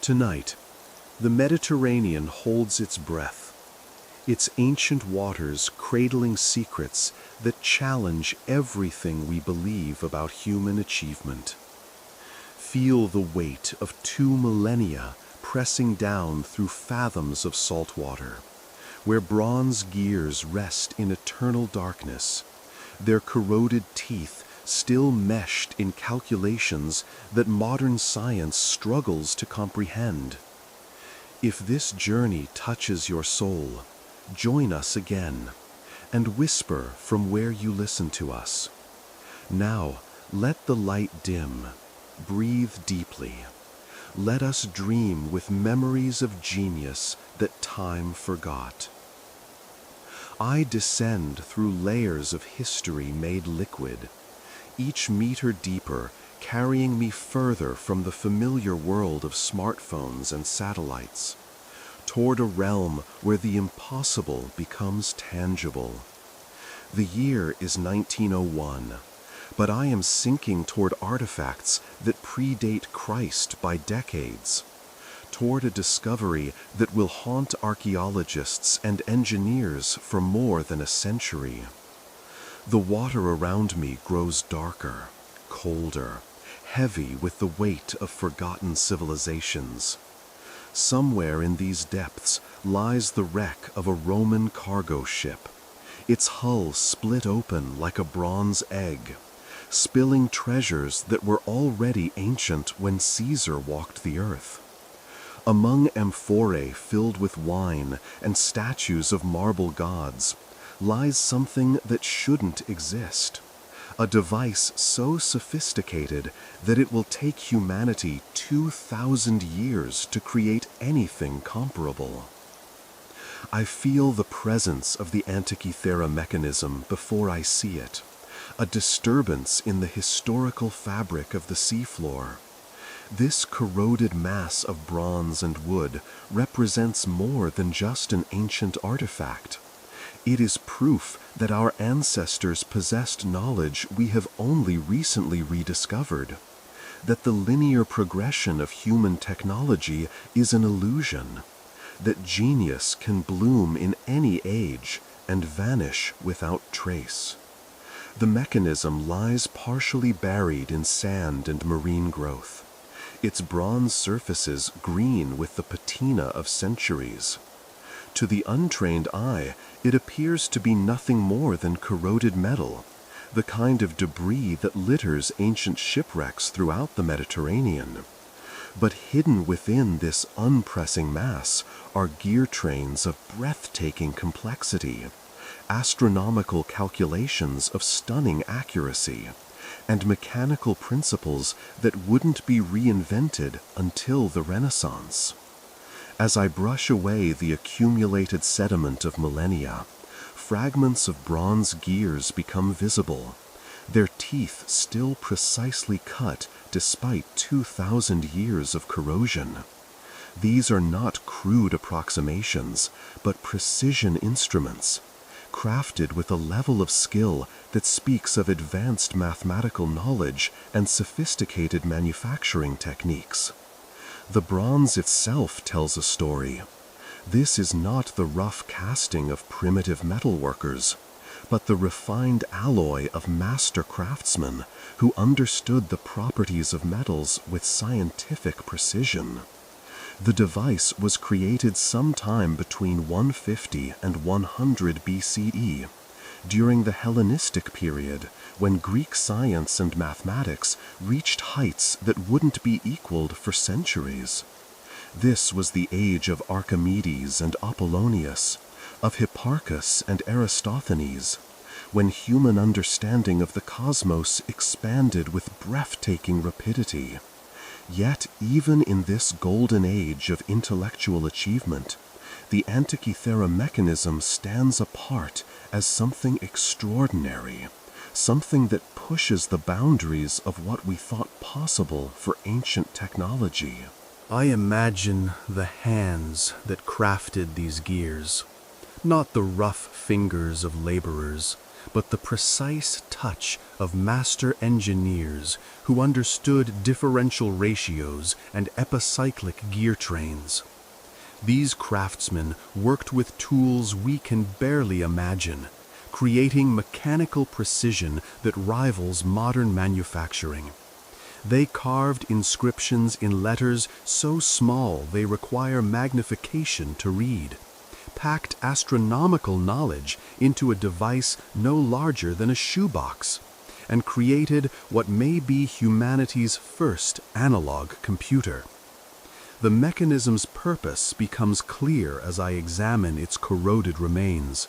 Tonight, the Mediterranean holds its breath, its ancient waters cradling secrets that challenge everything we believe about human achievement. Feel the weight of 2 millennia pressing down through fathoms of salt water, where bronze gears rest in eternal darkness, their corroded teeth still meshed in calculations that modern science struggles to comprehend. If this journey touches your soul, join us again, and whisper from where you listen to us. Now, let the light dim. Breathe deeply. Let us dream with memories of genius that time forgot. I descend through layers of history made liquid, each meter deeper, carrying me further from the familiar world of smartphones and satellites, toward a realm where the impossible becomes tangible. The year is 1901, but I am sinking toward artifacts that predate Christ by decades, toward a discovery that will haunt archaeologists and engineers for more than a century. The water around me grows darker, colder, heavy with the weight of forgotten civilizations. Somewhere in these depths lies the wreck of a Roman cargo ship, its hull split open like a bronze egg, spilling treasures that were already ancient when Caesar walked the earth. Among amphorae filled with wine and statues of marble gods lies something that shouldn't exist. A device so sophisticated that it will take humanity 2,000 years to create anything comparable. I feel the presence of the Antikythera mechanism before I see it, a disturbance in the historical fabric of the seafloor. This corroded mass of bronze and wood represents more than just an ancient artifact. It is proof that our ancestors possessed knowledge we have only recently rediscovered, that the linear progression of human technology is an illusion, that genius can bloom in any age and vanish without trace. The mechanism lies partially buried in sand and marine growth, its bronze surfaces green with the patina of centuries. To the untrained eye, it appears to be nothing more than corroded metal, the kind of debris that litters ancient shipwrecks throughout the Mediterranean. But hidden within this unpressing mass are gear trains of breathtaking complexity, astronomical calculations of stunning accuracy, and mechanical principles that wouldn't be reinvented until the Renaissance. As I brush away the accumulated sediment of millennia, fragments of bronze gears become visible, their teeth still precisely cut despite 2,000 years of corrosion. These are not crude approximations, but precision instruments, crafted with a level of skill that speaks of advanced mathematical knowledge and sophisticated manufacturing techniques. The bronze itself tells a story. This is not the rough casting of primitive metalworkers, but the refined alloy of master craftsmen who understood the properties of metals with scientific precision. The device was created sometime between 150 and 100 BCE, during the Hellenistic period, when Greek science and mathematics reached heights that wouldn't be equaled for centuries. This was the age of Archimedes and Apollonius, of Hipparchus and Eratosthenes, when human understanding of the cosmos expanded with breathtaking rapidity. Yet, even in this golden age of intellectual achievement, the Antikythera mechanism stands apart as something extraordinary, something that pushes the boundaries of what we thought possible for ancient technology. I imagine the hands that crafted these gears, not the rough fingers of laborers, but the precise touch of master engineers who understood differential ratios and epicyclic gear trains. These craftsmen worked with tools we can barely imagine, creating mechanical precision that rivals modern manufacturing. They carved inscriptions in letters so small they require magnification to read, packed astronomical knowledge into a device no larger than a shoebox, and created what may be humanity's first analog computer. The mechanism's purpose becomes clear as I examine its corroded remains.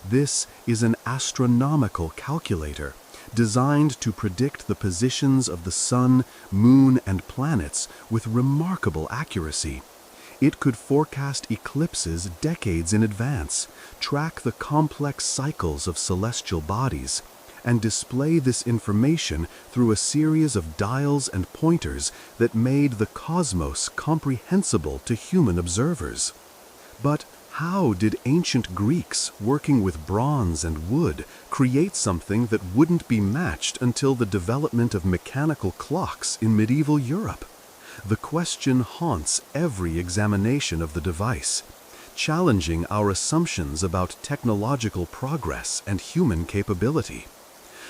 This is an astronomical calculator, designed to predict the positions of the sun, moon, and planets with remarkable accuracy. It could forecast eclipses decades in advance, track the complex cycles of celestial bodies, and display this information through a series of dials and pointers that made the cosmos comprehensible to human observers. But how did ancient Greeks, working with bronze and wood, create something that wouldn't be matched until the development of mechanical clocks in medieval Europe? The question haunts every examination of the device, challenging our assumptions about technological progress and human capability.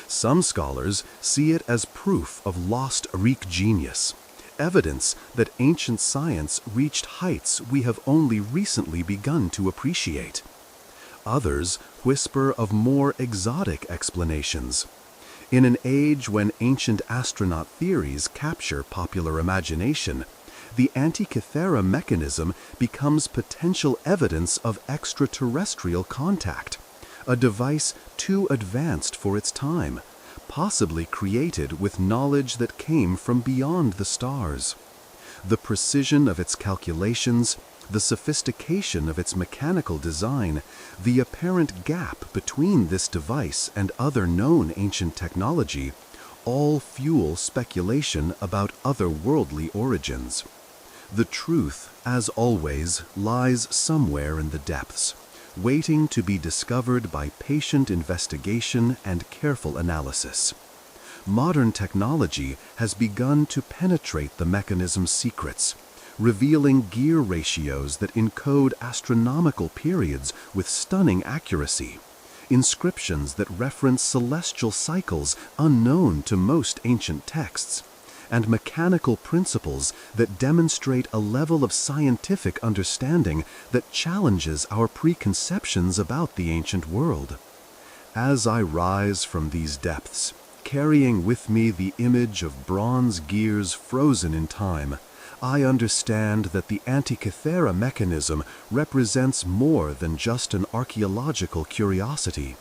Some scholars see it as proof of lost Greek genius, evidence that ancient science reached heights we have only recently begun to appreciate. Others whisper of more exotic explanations. In an age when ancient astronaut theories capture popular imagination, the Antikythera mechanism becomes potential evidence of extraterrestrial contact, a device too advanced for its time, possibly created with knowledge that came from beyond the stars. The precision of its calculations, the sophistication of its mechanical design, the apparent gap between this device and other known ancient technology, all fuel speculation about otherworldly origins. The truth, as always, lies somewhere in the depths, waiting to be discovered by patient investigation and careful analysis. Modern technology has begun to penetrate the mechanism's secrets, revealing gear ratios that encode astronomical periods with stunning accuracy, inscriptions that reference celestial cycles unknown to most ancient texts, and mechanical principles that demonstrate a level of scientific understanding that challenges our preconceptions about the ancient world. As I rise from these depths, carrying with me the image of bronze gears frozen in time, I understand that the Antikythera mechanism represents more than just an archaeological curiosity.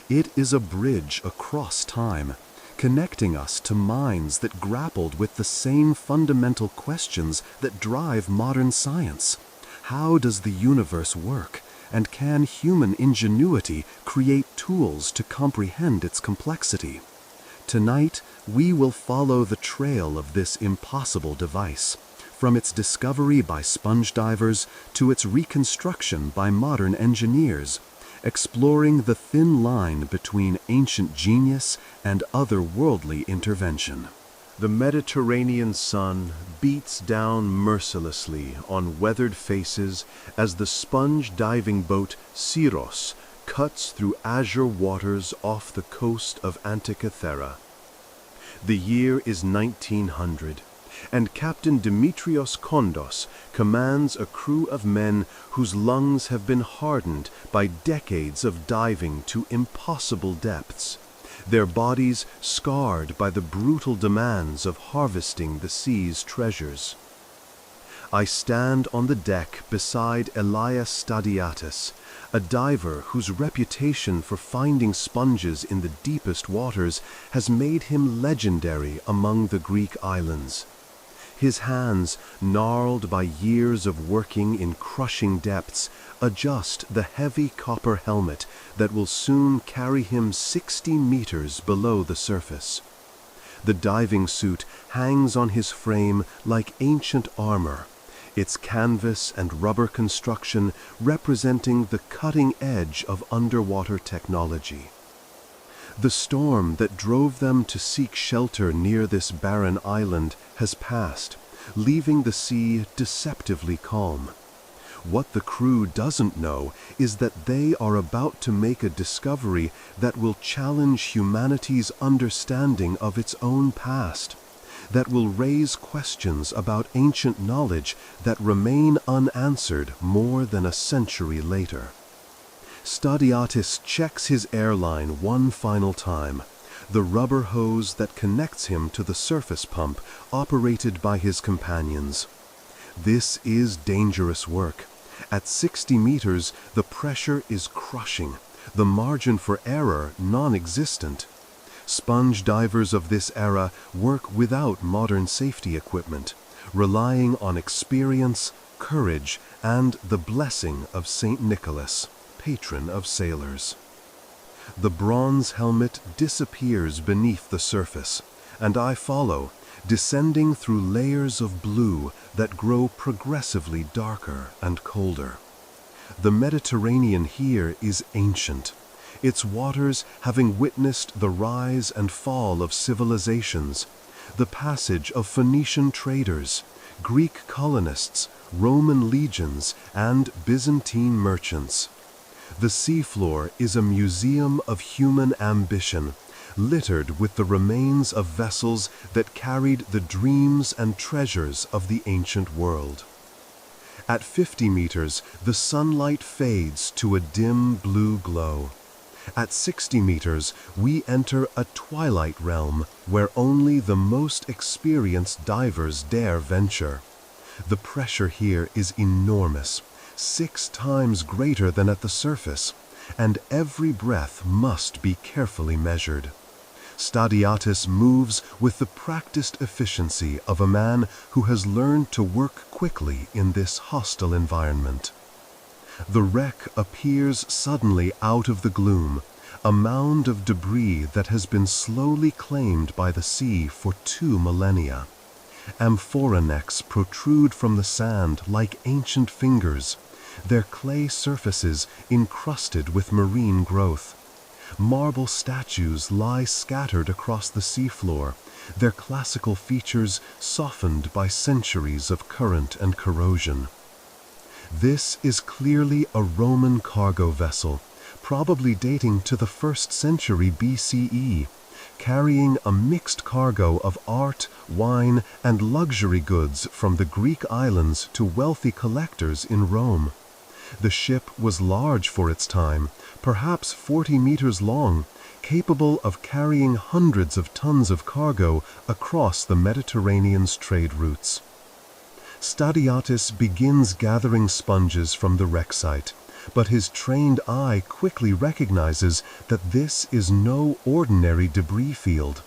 It is a bridge across time, connecting us to minds that grappled with the same fundamental questions that drive modern science. How does the universe work, and can human ingenuity create tools to comprehend its complexity? Tonight, we will follow the trail of this impossible device, from its discovery by sponge divers to its reconstruction by modern engineers, exploring the thin line between ancient genius and otherworldly intervention. The Mediterranean sun beats down mercilessly on weathered faces as the sponge diving boat Syros cuts through azure waters off the coast of Antikythera. The year is 1900, and Captain Dimitrios Kondos commands a crew of men whose lungs have been hardened by decades of diving to impossible depths, their bodies scarred by the brutal demands of harvesting the sea's treasures. I stand on the deck beside Elias Stadiatis, a diver whose reputation for finding sponges in the deepest waters has made him legendary among the Greek islands. His hands, gnarled by years of working in crushing depths, adjust the heavy copper helmet that will soon carry him 60 meters below the surface. The diving suit hangs on his frame like ancient armor, its canvas and rubber construction representing the cutting edge of underwater technology. The storm that drove them to seek shelter near this barren island has passed, leaving the sea deceptively calm. What the crew doesn't know is that they are about to make a discovery that will challenge humanity's understanding of its own past, that will raise questions about ancient knowledge that remain unanswered more than a century later. Stadiatis checks his airline one final time, the rubber hose that connects him to the surface pump operated by his companions. This is dangerous work. At 60 meters, the pressure is crushing, the margin for error non-existent. Sponge divers of this era work without modern safety equipment, relying on experience, courage, and the blessing of St. Nicholas, patron of sailors. The bronze helmet disappears beneath the surface, and I follow, descending through layers of blue that grow progressively darker and colder. The Mediterranean here is ancient, its waters having witnessed the rise and fall of civilizations, the passage of Phoenician traders, Greek colonists, Roman legions, and Byzantine merchants. The seafloor is a museum of human ambition, littered with the remains of vessels that carried the dreams and treasures of the ancient world. At 50 meters, the sunlight fades to a dim blue glow. At 60 meters, we enter a twilight realm where only the most experienced divers dare venture. The pressure here is enormous, 6 times greater than at the surface, and every breath must be carefully measured. Stadiatis moves with the practiced efficiency of a man who has learned to work quickly in this hostile environment. The wreck appears suddenly out of the gloom, a mound of debris that has been slowly claimed by the sea for 2 millennia. Amphora necks protrude from the sand like ancient fingers, their clay surfaces encrusted with marine growth. Marble statues lie scattered across the seafloor, their classical features softened by centuries of current and corrosion. This is clearly a Roman cargo vessel, probably dating to the 1st century BCE, carrying a mixed cargo of art, wine, and luxury goods from the Greek islands to wealthy collectors in Rome. The ship was large for its time, perhaps 40 meters long, capable of carrying hundreds of tons of cargo across the Mediterranean's trade routes. Stadiatis begins gathering sponges from the wreck site, but his trained eye quickly recognizes that this is no ordinary debris field.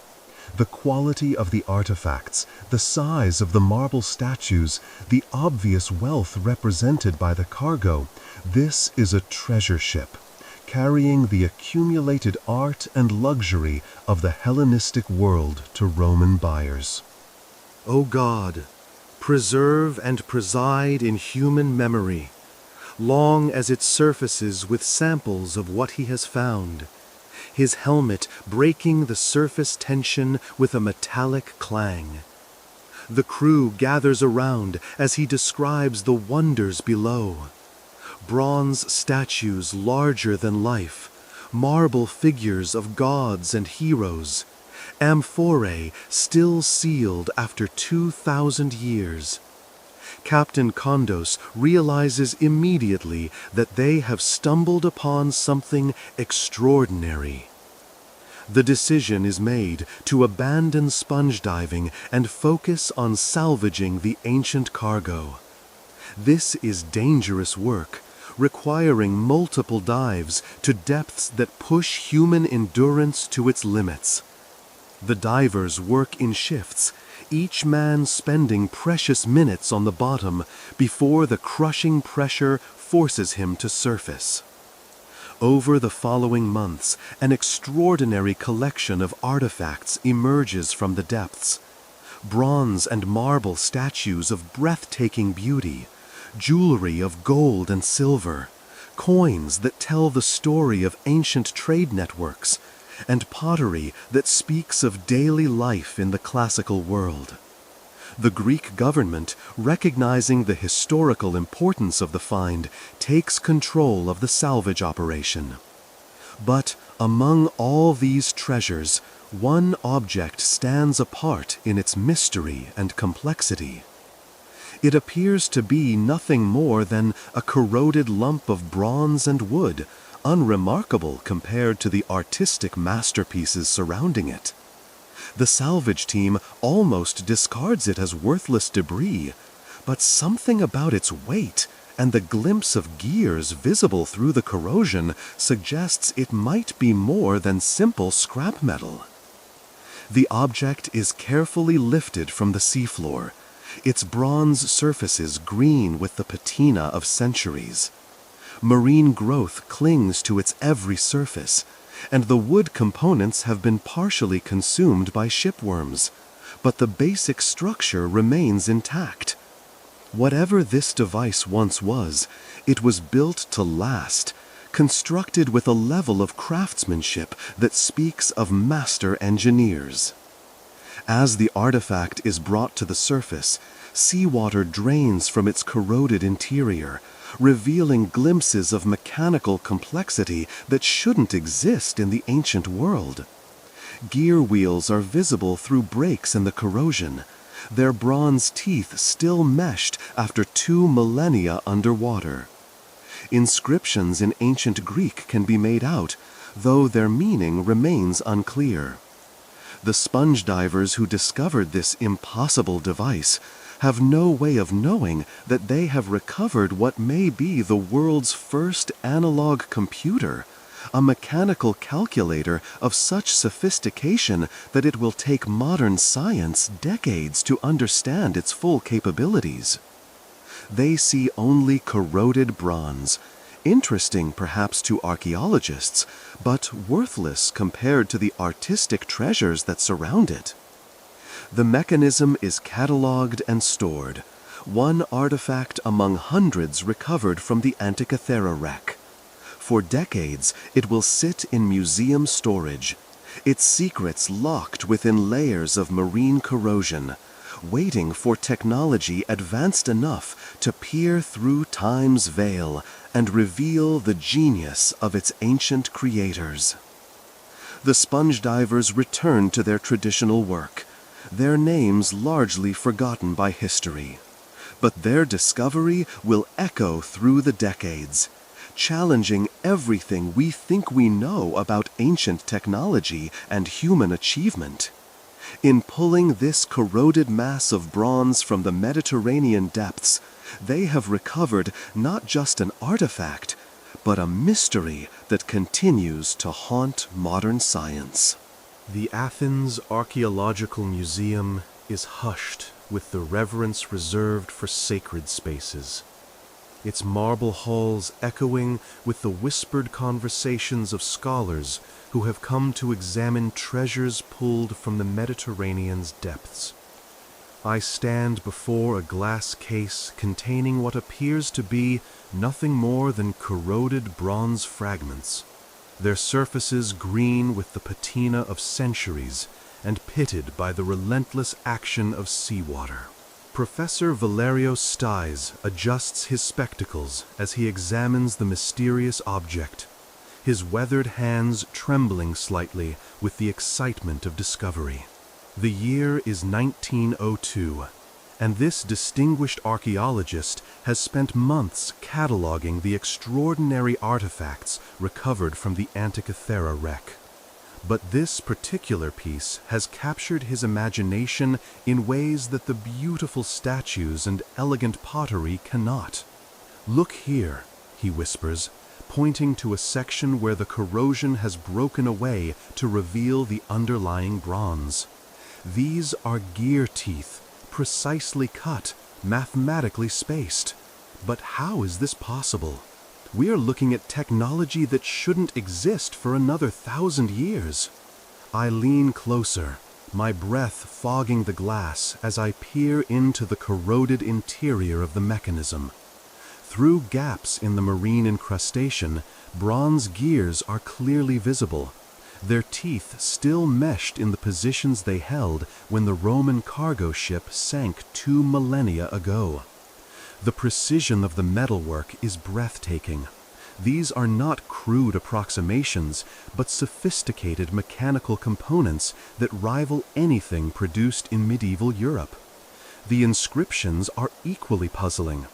The quality of the artifacts, the size of the marble statues, the obvious wealth represented by the cargo, this is a treasure ship, carrying the accumulated art and luxury of the Hellenistic world to Roman buyers. O God, preserve and preside in human memory, long as it surfaces with samples of what he has found, his helmet breaking the surface tension with a metallic clang. The crew gathers around as he describes the wonders below. Bronze statues larger than life, marble figures of gods and heroes, amphorae still sealed after 2,000 years. Captain Kondos realizes immediately that they have stumbled upon something extraordinary. The decision is made to abandon sponge diving and focus on salvaging the ancient cargo. This is dangerous work, requiring multiple dives to depths that push human endurance to its limits. The divers work in shifts, each man spending precious minutes on the bottom before the crushing pressure forces him to surface. Over the following months, an extraordinary collection of artifacts emerges from the depths. Bronze and marble statues of breathtaking beauty, jewelry of gold and silver, coins that tell the story of ancient trade networks, and pottery that speaks of daily life in the classical world. The Greek government, recognizing the historical importance of the find, takes control of the salvage operation. But among all these treasures, one object stands apart in its mystery and complexity. It appears to be nothing more than a corroded lump of bronze and wood, unremarkable compared to the artistic masterpieces surrounding it. The salvage team almost discards it as worthless debris, but something about its weight and the glimpse of gears visible through the corrosion suggests it might be more than simple scrap metal. The object is carefully lifted from the seafloor, its bronze surfaces green with the patina of centuries. Marine growth clings to its every surface, and the wood components have been partially consumed by shipworms, but the basic structure remains intact. Whatever this device once was, it was built to last, constructed with a level of craftsmanship that speaks of master engineers. As the artifact is brought to the surface, seawater drains from its corroded interior, revealing glimpses of mechanical complexity that shouldn't exist in the ancient world. Gear wheels are visible through breaks in the corrosion, their bronze teeth still meshed after 2 millennia underwater. Inscriptions in ancient Greek can be made out, though their meaning remains unclear. The sponge divers who discovered this impossible device have no way of knowing that they have recovered what may be the world's first analog computer, a mechanical calculator of such sophistication that it will take modern science decades to understand its full capabilities. They see only corroded bronze, interesting perhaps to archaeologists, but worthless compared to the artistic treasures that surround it. The mechanism is catalogued and stored, one artifact among hundreds recovered from the Antikythera wreck. For decades, it will sit in museum storage, its secrets locked within layers of marine corrosion, waiting for technology advanced enough to peer through time's veil and reveal the genius of its ancient creators. The sponge divers return to their traditional work, their names largely forgotten by history. But their discovery will echo through the decades, challenging everything we think we know about ancient technology and human achievement. In pulling this corroded mass of bronze from the Mediterranean depths, they have recovered not just an artifact, but a mystery that continues to haunt modern science. The Athens Archaeological Museum is hushed with the reverence reserved for sacred spaces, its marble halls echoing with the whispered conversations of scholars who have come to examine treasures pulled from the Mediterranean's depths. I stand before a glass case containing what appears to be nothing more than corroded bronze fragments, their surfaces green with the patina of centuries and pitted by the relentless action of seawater. Professor Valerio Stais adjusts his spectacles as he examines the mysterious object, his weathered hands trembling slightly with the excitement of discovery. The year is 1902, and this distinguished archaeologist has spent months cataloging the extraordinary artifacts recovered from the Antikythera wreck. But this particular piece has captured his imagination in ways that the beautiful statues and elegant pottery cannot. "Look here," he whispers, pointing to a section where the corrosion has broken away to reveal the underlying bronze. These are gear teeth, precisely cut, mathematically spaced. But how is this possible? We are looking at technology that shouldn't exist for another 1,000 years. I lean closer, my breath fogging the glass as I peer into the corroded interior of the mechanism. Through gaps in the marine incrustation, bronze gears are clearly visible, their teeth still meshed in the positions they held when the Roman cargo ship sank 2 millennia ago. The precision of the metalwork is breathtaking. These are not crude approximations, but sophisticated mechanical components that rival anything produced in medieval Europe. The inscriptions are equally puzzling.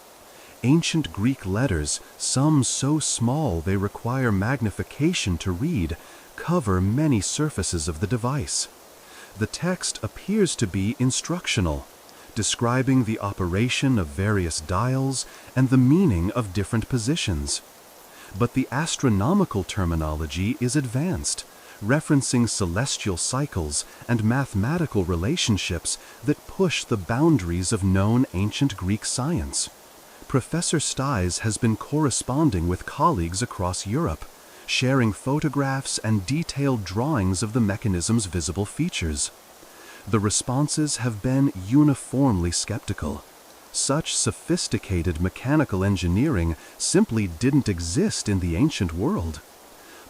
Ancient Greek letters, some so small they require magnification to read, cover many surfaces of the device. The text appears to be instructional, describing the operation of various dials and the meaning of different positions. But the astronomical terminology is advanced, referencing celestial cycles and mathematical relationships that push the boundaries of known ancient Greek science. Professor Stais has been corresponding with colleagues across Europe, sharing photographs and detailed drawings of the mechanism's visible features. The responses have been uniformly skeptical. Such sophisticated mechanical engineering simply didn't exist in the ancient world.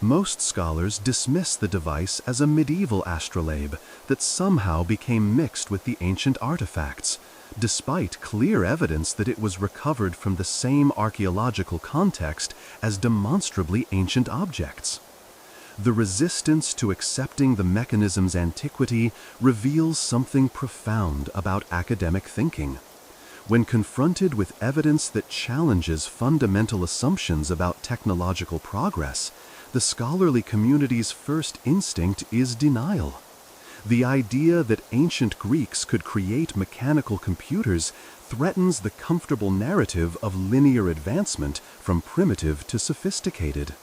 Most scholars dismiss the device as a medieval astrolabe that somehow became mixed with the ancient artifacts, despite clear evidence that it was recovered from the same archaeological context as demonstrably ancient objects. The resistance to accepting the mechanism's antiquity reveals something profound about academic thinking. When confronted with evidence that challenges fundamental assumptions about technological progress, the scholarly community's first instinct is denial. The idea that ancient Greeks could create mechanical computers threatens the comfortable narrative of linear advancement from primitive to sophisticated.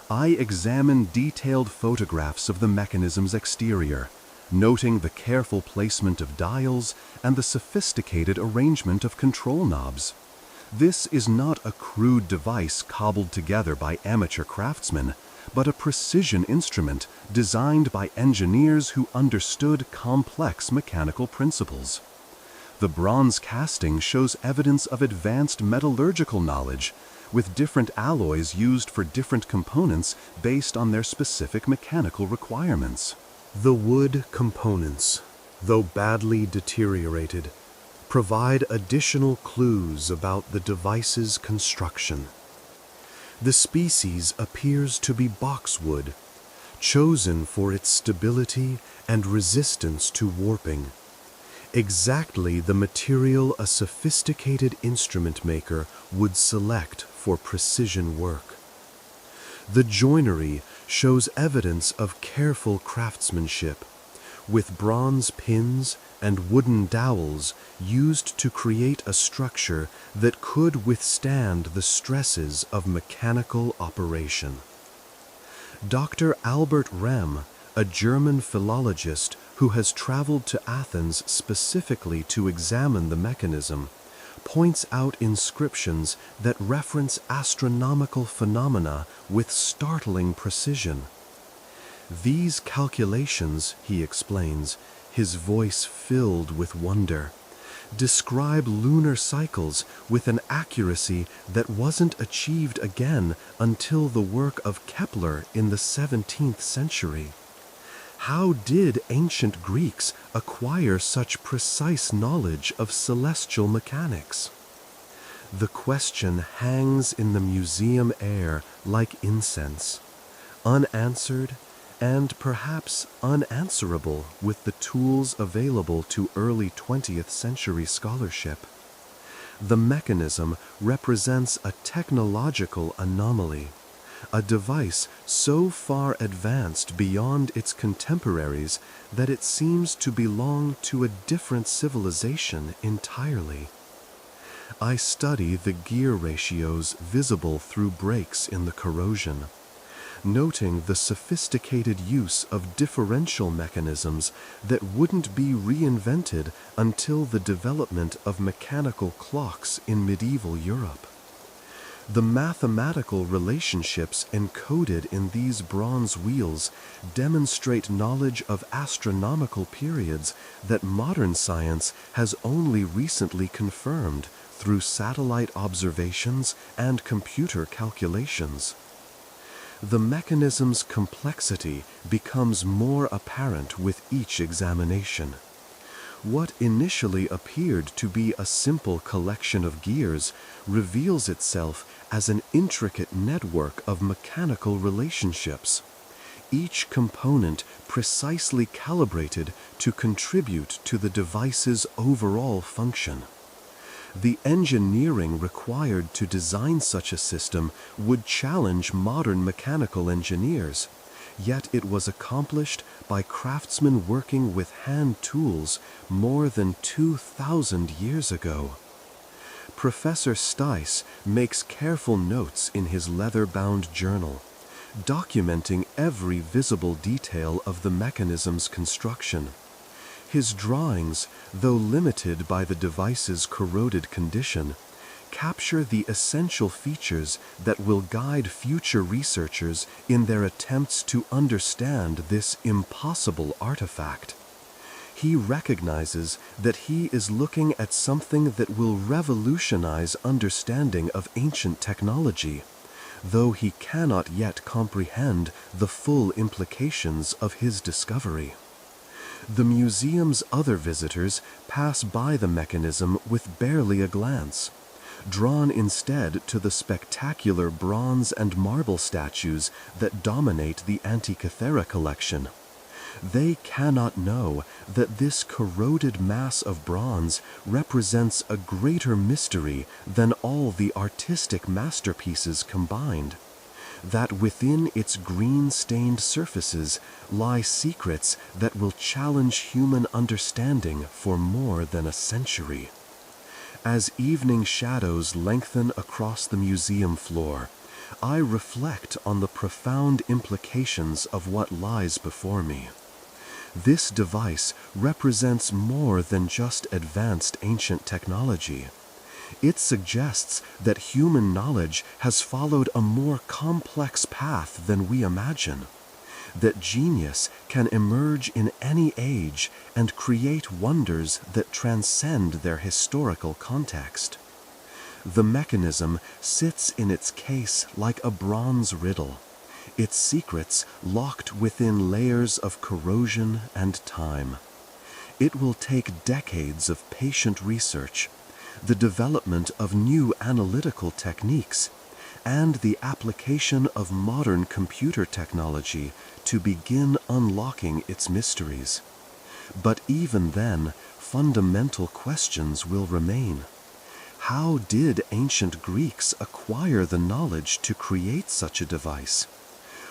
I examine detailed photographs of the mechanism's exterior, noting the careful placement of dials and the sophisticated arrangement of control knobs. This is not a crude device cobbled together by amateur craftsmen, but a precision instrument designed by engineers who understood complex mechanical principles. The bronze casting shows evidence of advanced metallurgical knowledge, with different alloys used for different components based on their specific mechanical requirements. The wood components, though badly deteriorated, provide additional clues about the device's construction. The species appears to be boxwood, chosen for its stability and resistance to warping. Exactly the material a sophisticated instrument maker would select for precision work. The joinery shows evidence of careful craftsmanship, with bronze pins and wooden dowels used to create a structure that could withstand the stresses of mechanical operation. Dr. Albert Rehm, a German philologist who has traveled to Athens specifically to examine the mechanism, points out inscriptions that reference astronomical phenomena with startling precision. These calculations, he explains, his voice filled with wonder, describe lunar cycles with an accuracy that wasn't achieved again until the work of Kepler in the 17th century. How did ancient Greeks acquire such precise knowledge of celestial mechanics? The question hangs in the museum air like incense, unanswered and perhaps unanswerable with the tools available to early 20th century scholarship. The mechanism represents a technological anomaly, a device so far advanced beyond its contemporaries that it seems to belong to a different civilization entirely. I study the gear ratios visible through breaks in the corrosion, noting the sophisticated use of differential mechanisms that wouldn't be reinvented until the development of mechanical clocks in medieval Europe. The mathematical relationships encoded in these bronze wheels demonstrate knowledge of astronomical periods that modern science has only recently confirmed through satellite observations and computer calculations. The mechanism's complexity becomes more apparent with each examination. What initially appeared to be a simple collection of gears reveals itself as an intricate network of mechanical relationships, each component precisely calibrated to contribute to the device's overall function. The engineering required to design such a system would challenge modern mechanical engineers, yet it was accomplished by craftsmen working with hand tools more than 2,000 years ago. Professor Stice makes careful notes in his leather-bound journal, documenting every visible detail of the mechanism's construction. His drawings, though limited by the device's corroded condition, capture the essential features that will guide future researchers in their attempts to understand this impossible artifact. He recognizes that he is looking at something that will revolutionize understanding of ancient technology, though he cannot yet comprehend the full implications of his discovery. The museum's other visitors pass by the mechanism with barely a glance, drawn instead to the spectacular bronze and marble statues that dominate the Antikythera collection. They cannot know that this corroded mass of bronze represents a greater mystery than all the artistic masterpieces combined, that within its green-stained surfaces lie secrets that will challenge human understanding for more than a century. As evening shadows lengthen across the museum floor, I reflect on the profound implications of what lies before me. This device represents more than just advanced ancient technology. It suggests that human knowledge has followed a more complex path than we imagine, that genius can emerge in any age and create wonders that transcend their historical context. The mechanism sits in its case like a bronze riddle, its secrets locked within layers of corrosion and time. It will take decades of patient research, the development of new analytical techniques, and the application of modern computer technology to begin unlocking its mysteries. But even then, fundamental questions will remain. How did ancient Greeks acquire the knowledge to create such a device?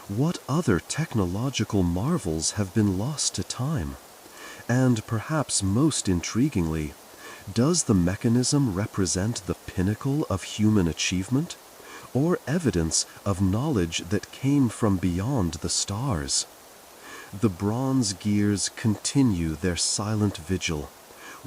What other technological marvels have been lost to time? And perhaps most intriguingly, does the mechanism represent the pinnacle of human achievement, or evidence of knowledge that came from beyond the stars? The bronze gears continue their silent vigil,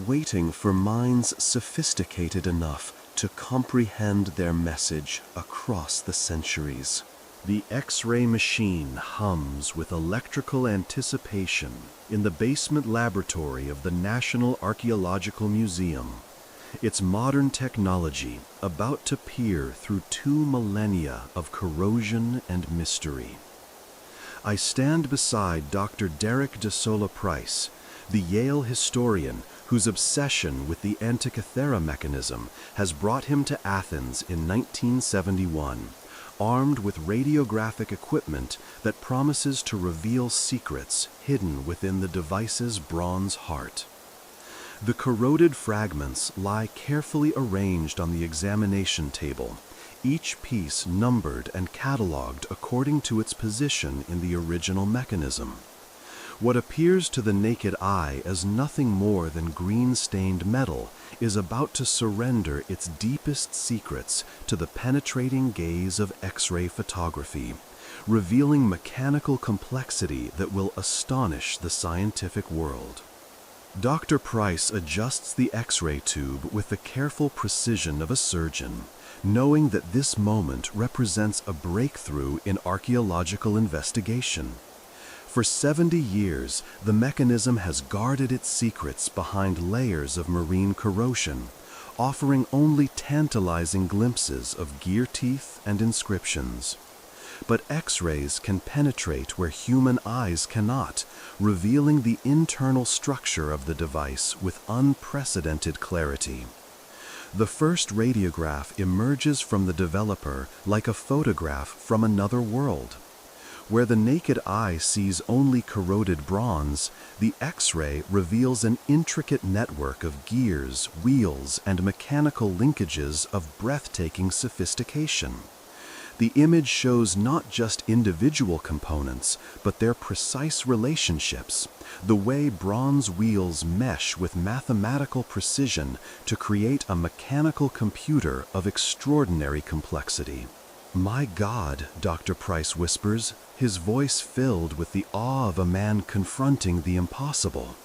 waiting for minds sophisticated enough to comprehend their message across the centuries. The X-ray machine hums with electrical anticipation in the basement laboratory of the National Archaeological Museum, its modern technology about to peer through 2 millennia of corrosion and mystery. I stand beside Dr. Derek DeSola Price, the Yale historian whose obsession with the Antikythera mechanism has brought him to Athens in 1971. Armed with radiographic equipment that promises to reveal secrets hidden within the device's bronze heart. The corroded fragments lie carefully arranged on the examination table, each piece numbered and catalogued according to its position in the original mechanism. What appears to the naked eye as nothing more than green-stained metal is about to surrender its deepest secrets to the penetrating gaze of X-ray photography, revealing mechanical complexity that will astonish the scientific world. Dr. Price adjusts the X-ray tube with the careful precision of a surgeon, knowing that this moment represents a breakthrough in archaeological investigation. For 70 years, the mechanism has guarded its secrets behind layers of marine corrosion, offering only tantalizing glimpses of gear teeth and inscriptions. but X-rays can penetrate where human eyes cannot, revealing the internal structure of the device with unprecedented clarity. The first radiograph emerges from the developer like a photograph from another world. Where the naked eye sees only corroded bronze, the X-ray reveals an intricate network of gears, wheels, and mechanical linkages of breathtaking sophistication. The image shows not just individual components, but their precise relationships, the way bronze wheels mesh with mathematical precision to create a mechanical computer of extraordinary complexity. "My God," Dr. Price whispers, his voice filled with the awe of a man confronting the impossible.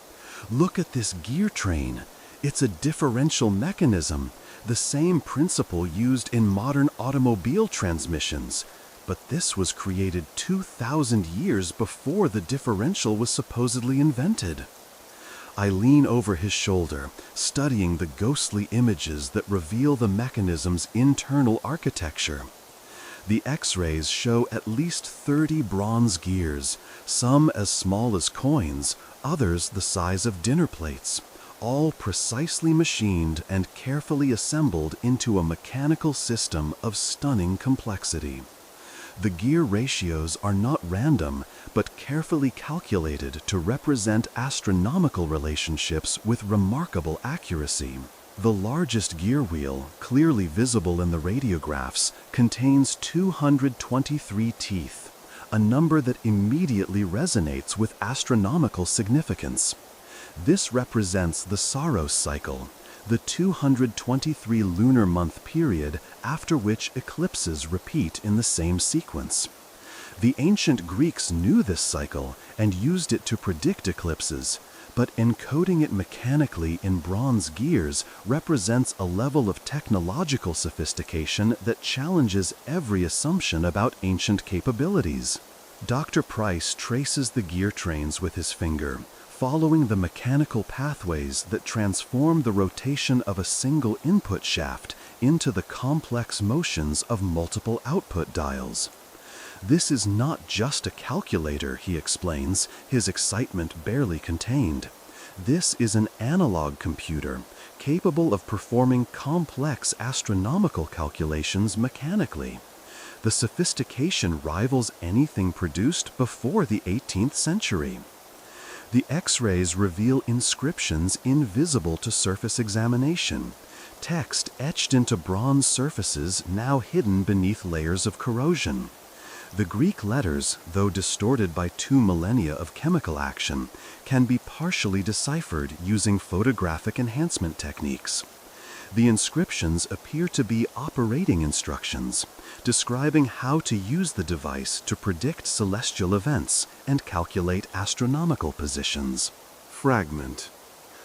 "Look at this gear train. It's a differential mechanism, the same principle used in modern automobile transmissions. But this was created 2,000 years before the differential was supposedly invented." I lean over his shoulder, studying the ghostly images that reveal the mechanism's internal architecture. The X-rays show at least 30 bronze gears, some as small as coins, others the size of dinner plates, all precisely machined and carefully assembled into a mechanical system of stunning complexity. The gear ratios are not random, but carefully calculated to represent astronomical relationships with remarkable accuracy. The largest gear wheel, clearly visible in the radiographs, contains 223 teeth, a number that immediately resonates with astronomical significance. This represents the Saros cycle, the 223 lunar month period after which eclipses repeat in the same sequence. The ancient Greeks knew this cycle and used it to predict eclipses, but encoding it mechanically in bronze gears represents a level of technological sophistication that challenges every assumption about ancient capabilities. Dr. Price traces the gear trains with his finger, following the mechanical pathways that transform the rotation of a single input shaft into the complex motions of multiple output dials. "This is not just a calculator," he explains, his excitement barely contained. "This is an analog computer, capable of performing complex astronomical calculations mechanically. The sophistication rivals anything produced before the 18th century. The X-rays reveal inscriptions invisible to surface examination, text etched into bronze surfaces now hidden beneath layers of corrosion. The Greek letters, though distorted by 2 millennia of chemical action, can be partially deciphered using photographic enhancement techniques. The inscriptions appear to be operating instructions, describing how to use the device to predict celestial events and calculate astronomical positions." Fragment.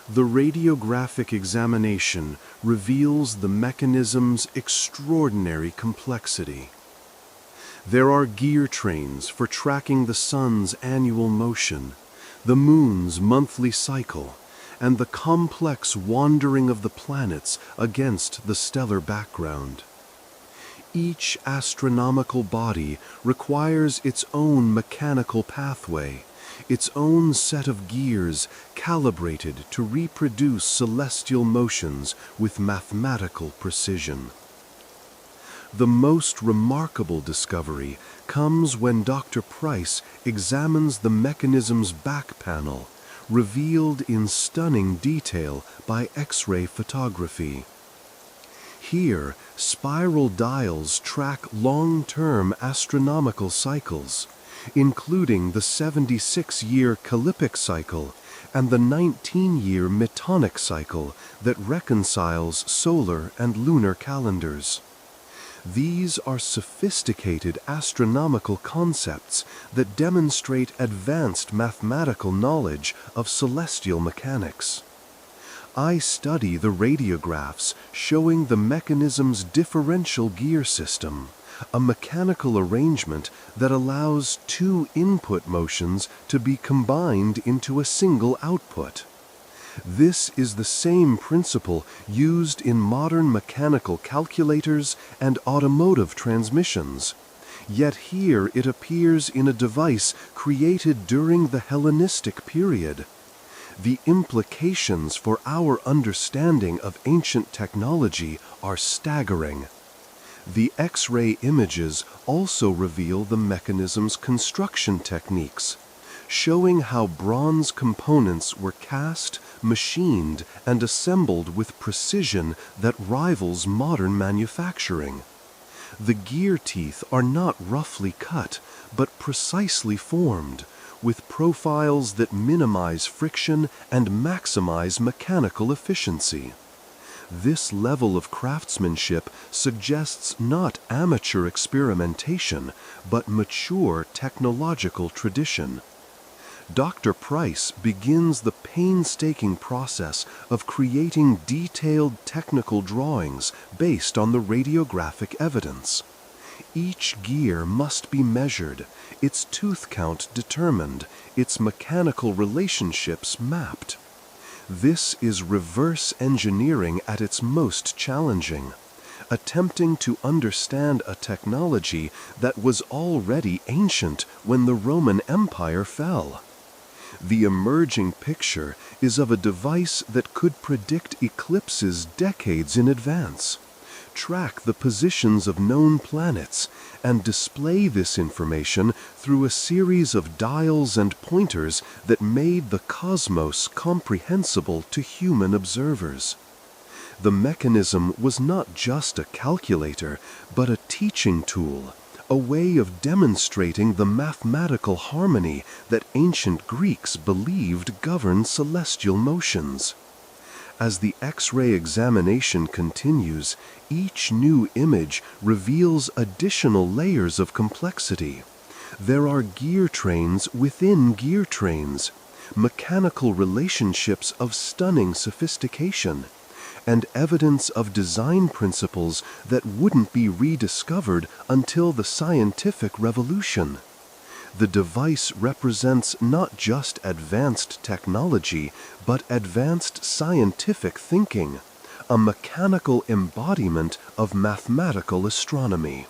"The radiographic examination reveals the mechanism's extraordinary complexity. There are gear trains for tracking the sun's annual motion, the moon's monthly cycle, and the complex wandering of the planets against the stellar background. Each astronomical body requires its own mechanical pathway, its own set of gears calibrated to reproduce celestial motions with mathematical precision. The most remarkable discovery comes when Dr. Price examines the mechanism's back panel, revealed in stunning detail by X-ray photography. Here, spiral dials track long-term astronomical cycles, including the 76-year Callipic cycle and the 19-year Metonic cycle that reconciles solar and lunar calendars. These are sophisticated astronomical concepts that demonstrate advanced mathematical knowledge of celestial mechanics. I study the radiographs showing the mechanism's differential gear system, a mechanical arrangement that allows 2 input motions to be combined into a single output. This is the same principle used in modern mechanical calculators and automotive transmissions. Yet here it appears in a device created during the Hellenistic period. The implications for our understanding of ancient technology are staggering. The X-ray images also reveal the mechanism's construction techniques, showing how bronze components were cast, machined, and assembled with precision that rivals modern manufacturing. The gear teeth are not roughly cut, but precisely formed, with profiles that minimize friction and maximize mechanical efficiency. This level of craftsmanship suggests not amateur experimentation, but mature technological tradition. Dr. Price begins the painstaking process of creating detailed technical drawings based on the radiographic evidence. Each gear must be measured, its tooth count determined, its mechanical relationships mapped. This is reverse engineering at its most challenging, attempting to understand a technology that was already ancient when the Roman Empire fell. The emerging picture is of a device that could predict eclipses decades in advance, track the positions of known planets, and display this information through a series of dials and pointers that made the cosmos comprehensible to human observers. The mechanism was not just a calculator, but a teaching tool, a way of demonstrating the mathematical harmony that ancient Greeks believed governed celestial motions. As the X-ray examination continues, each new image reveals additional layers of complexity. There are gear trains within gear trains, mechanical relationships of stunning sophistication, and evidence of design principles that wouldn't be rediscovered until the scientific revolution. The device represents not just advanced technology, but advanced scientific thinking, a mechanical embodiment of mathematical astronomy.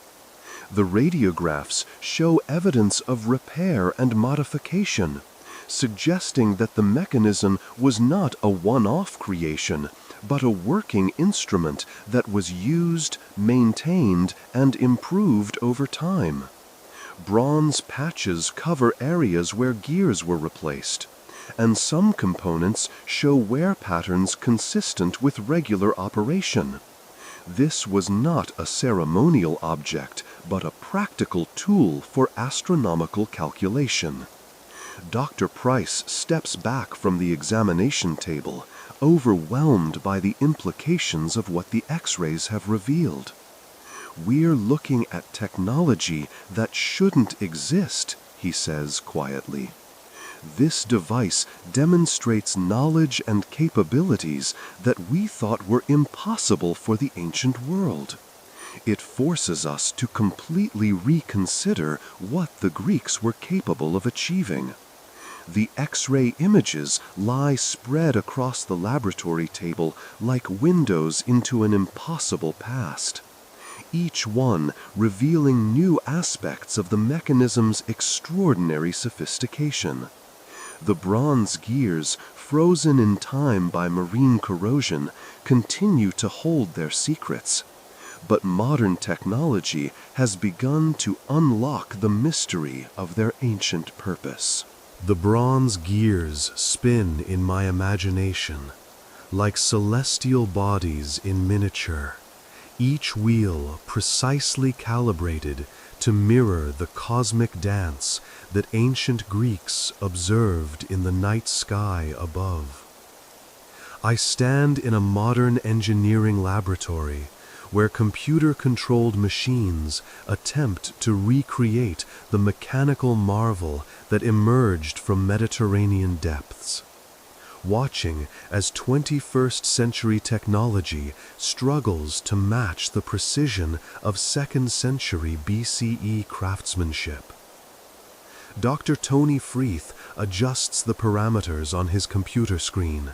The radiographs show evidence of repair and modification, suggesting that the mechanism was not a one-off creation, but a working instrument that was used, maintained, and improved over time. Bronze patches cover areas where gears were replaced, and some components show wear patterns consistent with regular operation. This was not a ceremonial object, but a practical tool for astronomical calculation. Dr. Price steps back from the examination table, overwhelmed by the implications of what the X-rays have revealed. "We're looking at technology that shouldn't exist," he says quietly. "This device demonstrates knowledge and capabilities that we thought were impossible for the ancient world. It forces us to completely reconsider what the Greeks were capable of achieving." The X-ray images lie spread across the laboratory table like windows into an impossible past, each one revealing new aspects of the mechanism's extraordinary sophistication. The bronze gears, frozen in time by marine corrosion, continue to hold their secrets. But modern technology has begun to unlock the mystery of their ancient purpose. The bronze gears spin in my imagination, like celestial bodies in miniature, each wheel precisely calibrated to mirror the cosmic dance that ancient Greeks observed in the night sky above. I stand in a modern engineering laboratory where computer-controlled machines attempt to recreate the mechanical marvel that emerged from Mediterranean depths, watching as 21st century technology struggles to match the precision of 2nd century BCE craftsmanship. Dr. Tony Freeth adjusts the parameters on his computer screen,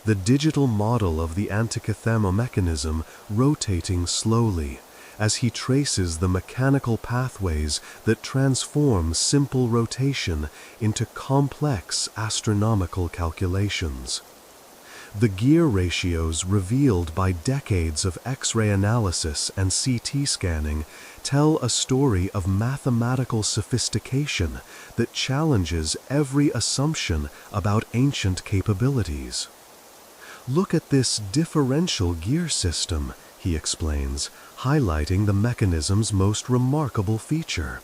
the digital model of the Antikythera mechanism rotating slowly, as he traces the mechanical pathways that transform simple rotation into complex astronomical calculations. The gear ratios revealed by decades of X-ray analysis and CT scanning tell a story of mathematical sophistication that challenges every assumption about ancient capabilities. "Look at this differential gear system," he explains, highlighting the mechanism's most remarkable feature.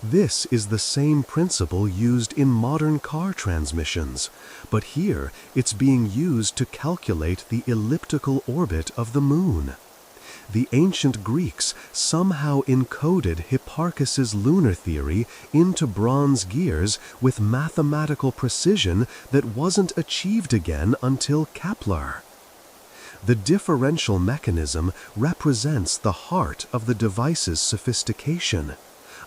This is the same principle used in modern car transmissions, but here it's being used to calculate the elliptical orbit of the moon. The ancient Greeks somehow encoded Hipparchus's lunar theory into bronze gears with mathematical precision that wasn't achieved again until Kepler. The differential mechanism represents the heart of the device's sophistication,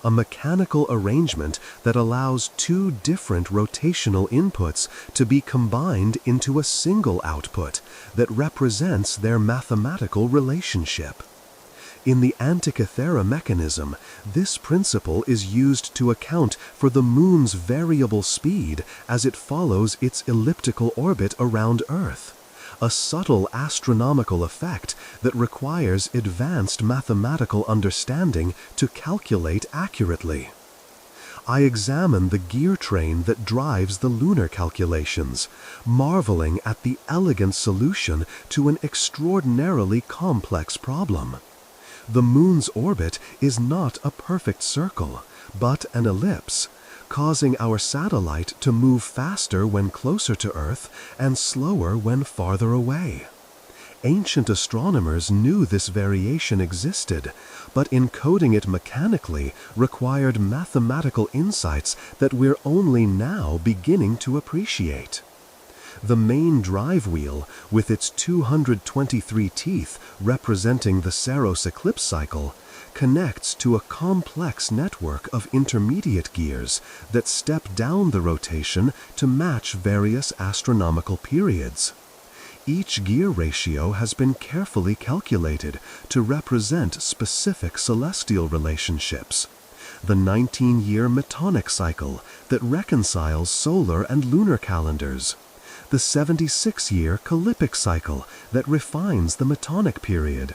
a mechanical arrangement that allows two different rotational inputs to be combined into a single output that represents their mathematical relationship. In the Antikythera mechanism, this principle is used to account for the moon's variable speed as it follows its elliptical orbit around Earth, a subtle astronomical effect that requires advanced mathematical understanding to calculate accurately. I examine the gear train that drives the lunar calculations, marveling at the elegant solution to an extraordinarily complex problem. The moon's orbit is not a perfect circle, but an ellipse, causing our satellite to move faster when closer to Earth and slower when farther away. Ancient astronomers knew this variation existed, but encoding it mechanically required mathematical insights that we're only now beginning to appreciate. The main drive wheel, with its 223 teeth representing the Saros eclipse cycle, connects to a complex network of intermediate gears that step down the rotation to match various astronomical periods. Each gear ratio has been carefully calculated to represent specific celestial relationships. The 19-year Metonic cycle that reconciles solar and lunar calendars. The 76-year Callipic cycle that refines the Metonic period,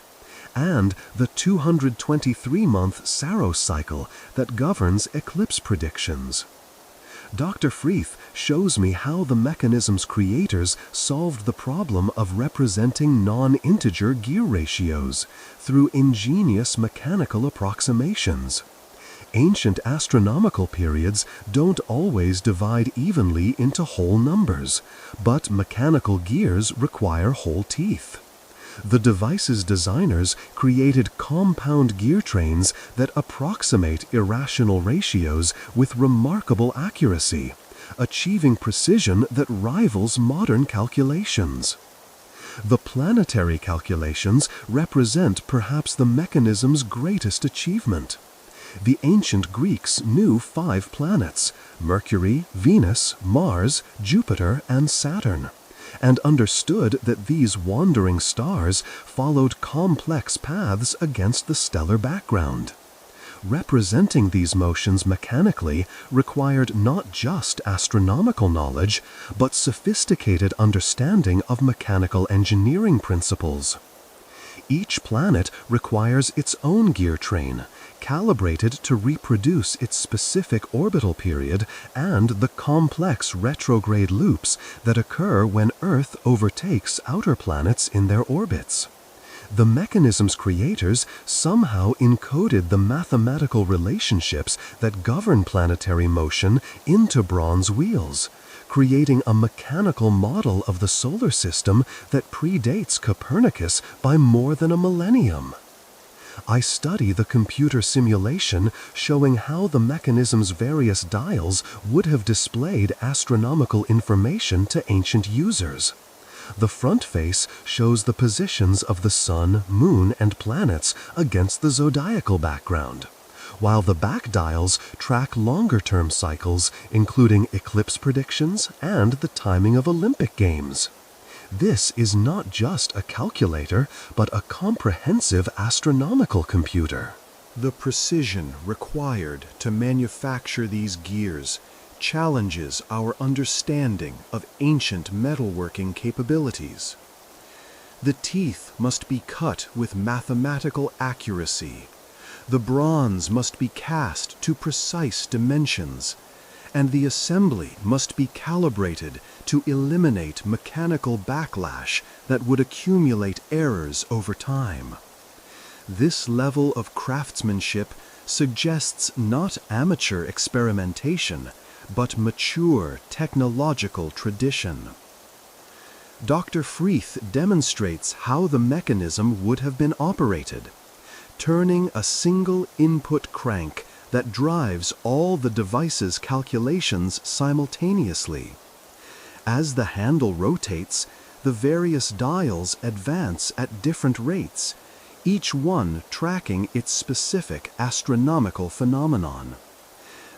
and the 223-month Saros cycle that governs eclipse predictions. Dr. Freeth shows me how the mechanism's creators solved the problem of representing non-integer gear ratios through ingenious mechanical approximations. Ancient astronomical periods don't always divide evenly into whole numbers, but mechanical gears require whole teeth. The device's designers created compound gear trains that approximate irrational ratios with remarkable accuracy, achieving precision that rivals modern calculations. The planetary calculations represent perhaps the mechanism's greatest achievement. The ancient Greeks knew 5 planets: Mercury, Venus, Mars, Jupiter, and Saturn, and understood that these wandering stars followed complex paths against the stellar background. Representing these motions mechanically required not just astronomical knowledge, but sophisticated understanding of mechanical engineering principles. Each planet requires its own gear train, calibrated to reproduce its specific orbital period and the complex retrograde loops that occur when Earth overtakes outer planets in their orbits. The mechanism's creators somehow encoded the mathematical relationships that govern planetary motion into bronze wheels, creating a mechanical model of the solar system that predates Copernicus by more than a millennium. I study the computer simulation showing how the mechanism's various dials would have displayed astronomical information to ancient users. The front face shows the positions of the sun, moon, and planets against the zodiacal background, while the back dials track longer-term cycles, including eclipse predictions and the timing of Olympic Games. This is not just a calculator, but a comprehensive astronomical computer. The precision required to manufacture these gears challenges our understanding of ancient metalworking capabilities. The teeth must be cut with mathematical accuracy. The bronze must be cast to precise dimensions, and the assembly must be calibrated to eliminate mechanical backlash that would accumulate errors over time. This level of craftsmanship suggests not amateur experimentation, but mature technological tradition. Dr. Freeth demonstrates how the mechanism would have been operated, turning a single input crank that drives all the device's calculations simultaneously. As the handle rotates, the various dials advance at different rates, each one tracking its specific astronomical phenomenon.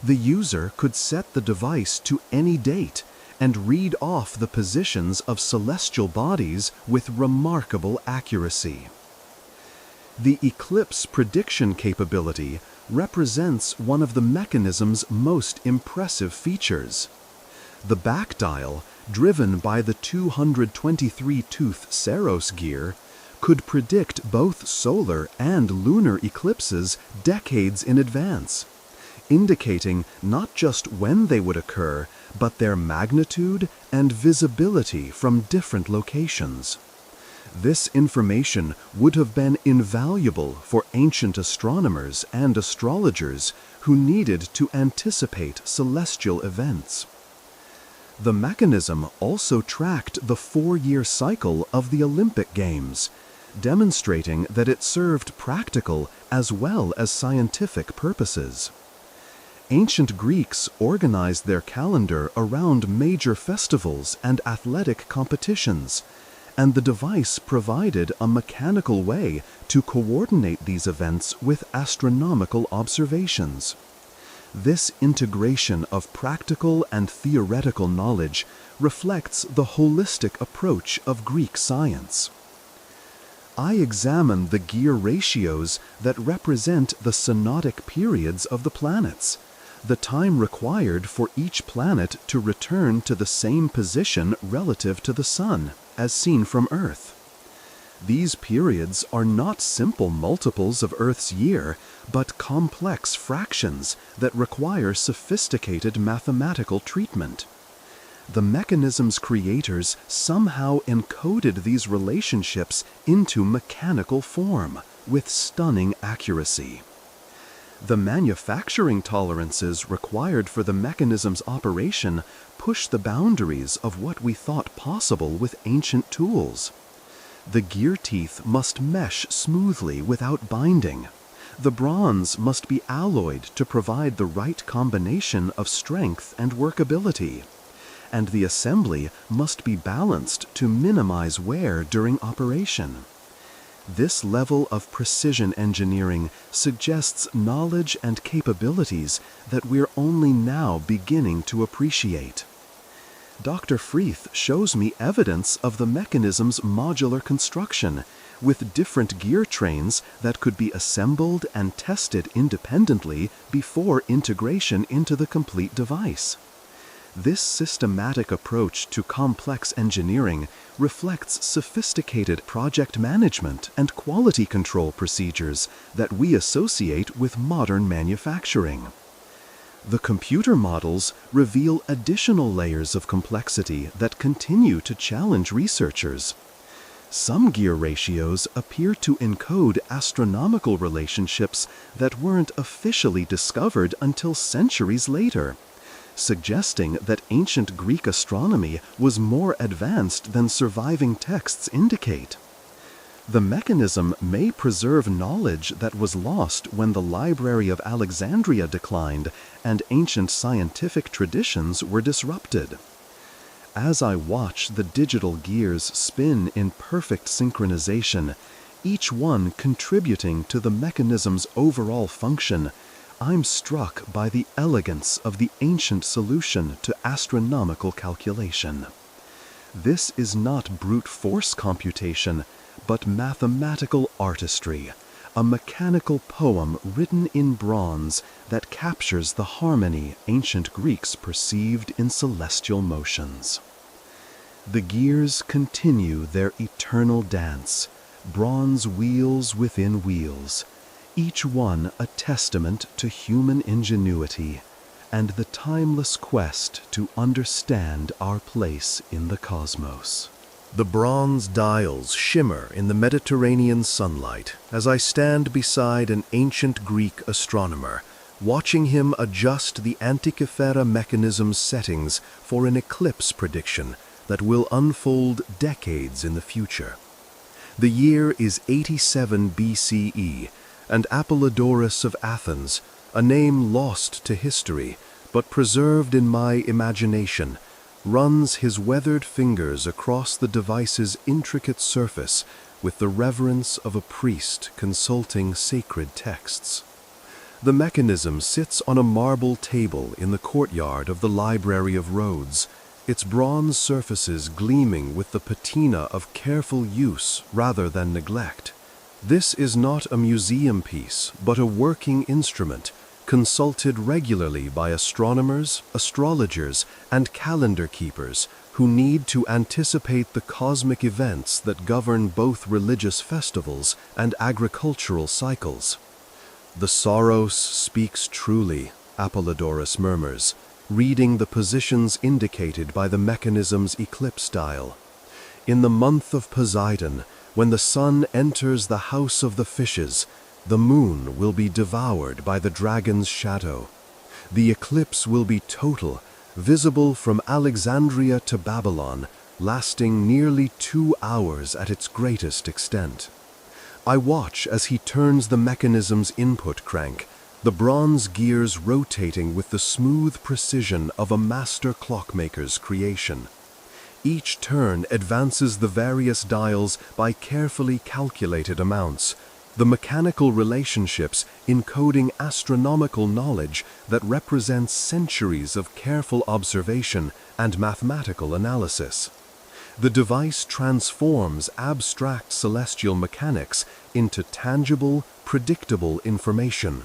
The user could set the device to any date and read off the positions of celestial bodies with remarkable accuracy. The eclipse prediction capability represents one of the mechanism's most impressive features. The back dial, driven by the 223-tooth Saros gear, could predict both solar and lunar eclipses decades in advance, indicating not just when they would occur, but their magnitude and visibility from different locations. This information would have been invaluable for ancient astronomers and astrologers who needed to anticipate celestial events. The mechanism also tracked the 4-year cycle of the Olympic Games, demonstrating that it served practical as well as scientific purposes. Ancient Greeks organized their calendar around major festivals and athletic competitions, and the device provided a mechanical way to coordinate these events with astronomical observations. This integration of practical and theoretical knowledge reflects the holistic approach of Greek science. I examine the gear ratios that represent the synodic periods of the planets, the time required for each planet to return to the same position relative to the Sun, as seen from Earth. These periods are not simple multiples of Earth's year, but complex fractions that require sophisticated mathematical treatment. The mechanism's creators somehow encoded these relationships into mechanical form with stunning accuracy. The manufacturing tolerances required for the mechanism's operation push the boundaries of what we thought possible with ancient tools. The gear teeth must mesh smoothly without binding. The bronze must be alloyed to provide the right combination of strength and workability. And the assembly must be balanced to minimize wear during operation. This level of precision engineering suggests knowledge and capabilities that we're only now beginning to appreciate. Dr. Freeth shows me evidence of the mechanism's modular construction, with different gear trains that could be assembled and tested independently before integration into the complete device. This systematic approach to complex engineering reflects sophisticated project management and quality control procedures that we associate with modern manufacturing. The computer models reveal additional layers of complexity that continue to challenge researchers. Some gear ratios appear to encode astronomical relationships that weren't officially discovered until centuries later, suggesting that ancient Greek astronomy was more advanced than surviving texts indicate. The mechanism may preserve knowledge that was lost when the Library of Alexandria declined and ancient scientific traditions were disrupted. As I watch the digital gears spin in perfect synchronization, each one contributing to the mechanism's overall function, I'm struck by the elegance of the ancient solution to astronomical calculation. This is not brute force computation, but mathematical artistry, a mechanical poem written in bronze that captures the harmony ancient Greeks perceived in celestial motions. The gears continue their eternal dance, bronze wheels within wheels, each one a testament to human ingenuity and the timeless quest to understand our place in the cosmos. The bronze dials shimmer in the Mediterranean sunlight as I stand beside an ancient Greek astronomer, watching him adjust the Antikythera mechanism's settings for an eclipse prediction that will unfold decades in the future. The year is 87 BCE, and Apollodorus of Athens, a name lost to history but preserved in my imagination, runs his weathered fingers across the device's intricate surface with the reverence of a priest consulting sacred texts. The mechanism sits on a marble table in the courtyard of the Library of Rhodes, its bronze surfaces gleaming with the patina of careful use rather than neglect. This is not a museum piece, but a working instrument, consulted regularly by astronomers, astrologers, and calendar keepers who need to anticipate the cosmic events that govern both religious festivals and agricultural cycles. "The Saros speaks truly," Apollodorus murmurs, reading the positions indicated by the mechanism's eclipse dial. "In the month of Poseidon, when the sun enters the house of the fishes, the moon will be devoured by the dragon's shadow. The eclipse will be total, visible from Alexandria to Babylon, lasting nearly 2 hours at its greatest extent." I watch as he turns the mechanism's input crank, the bronze gears rotating with the smooth precision of a master clockmaker's creation. Each turn advances the various dials by carefully calculated amounts, the mechanical relationships encoding astronomical knowledge that represents centuries of careful observation and mathematical analysis. The device transforms abstract celestial mechanics into tangible, predictable information.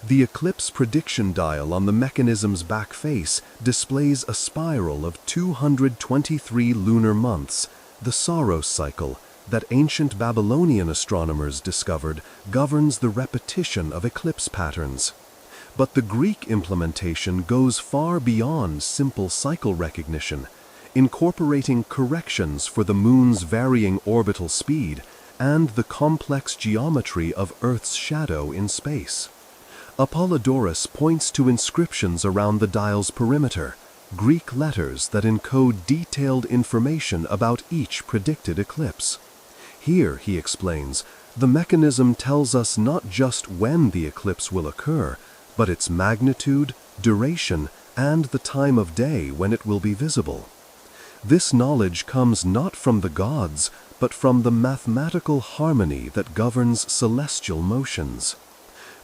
The eclipse prediction dial on the mechanism's back face displays a spiral of 223 lunar months, the Saros cycle, that ancient Babylonian astronomers discovered governs the repetition of eclipse patterns. But the Greek implementation goes far beyond simple cycle recognition, incorporating corrections for the moon's varying orbital speed and the complex geometry of Earth's shadow in space. Apollodorus points to inscriptions around the dial's perimeter, Greek letters that encode detailed information about each predicted eclipse. Here, he explains, the mechanism tells us not just when the eclipse will occur, but its magnitude, duration, and the time of day when it will be visible. This knowledge comes not from the gods, but from the mathematical harmony that governs celestial motions.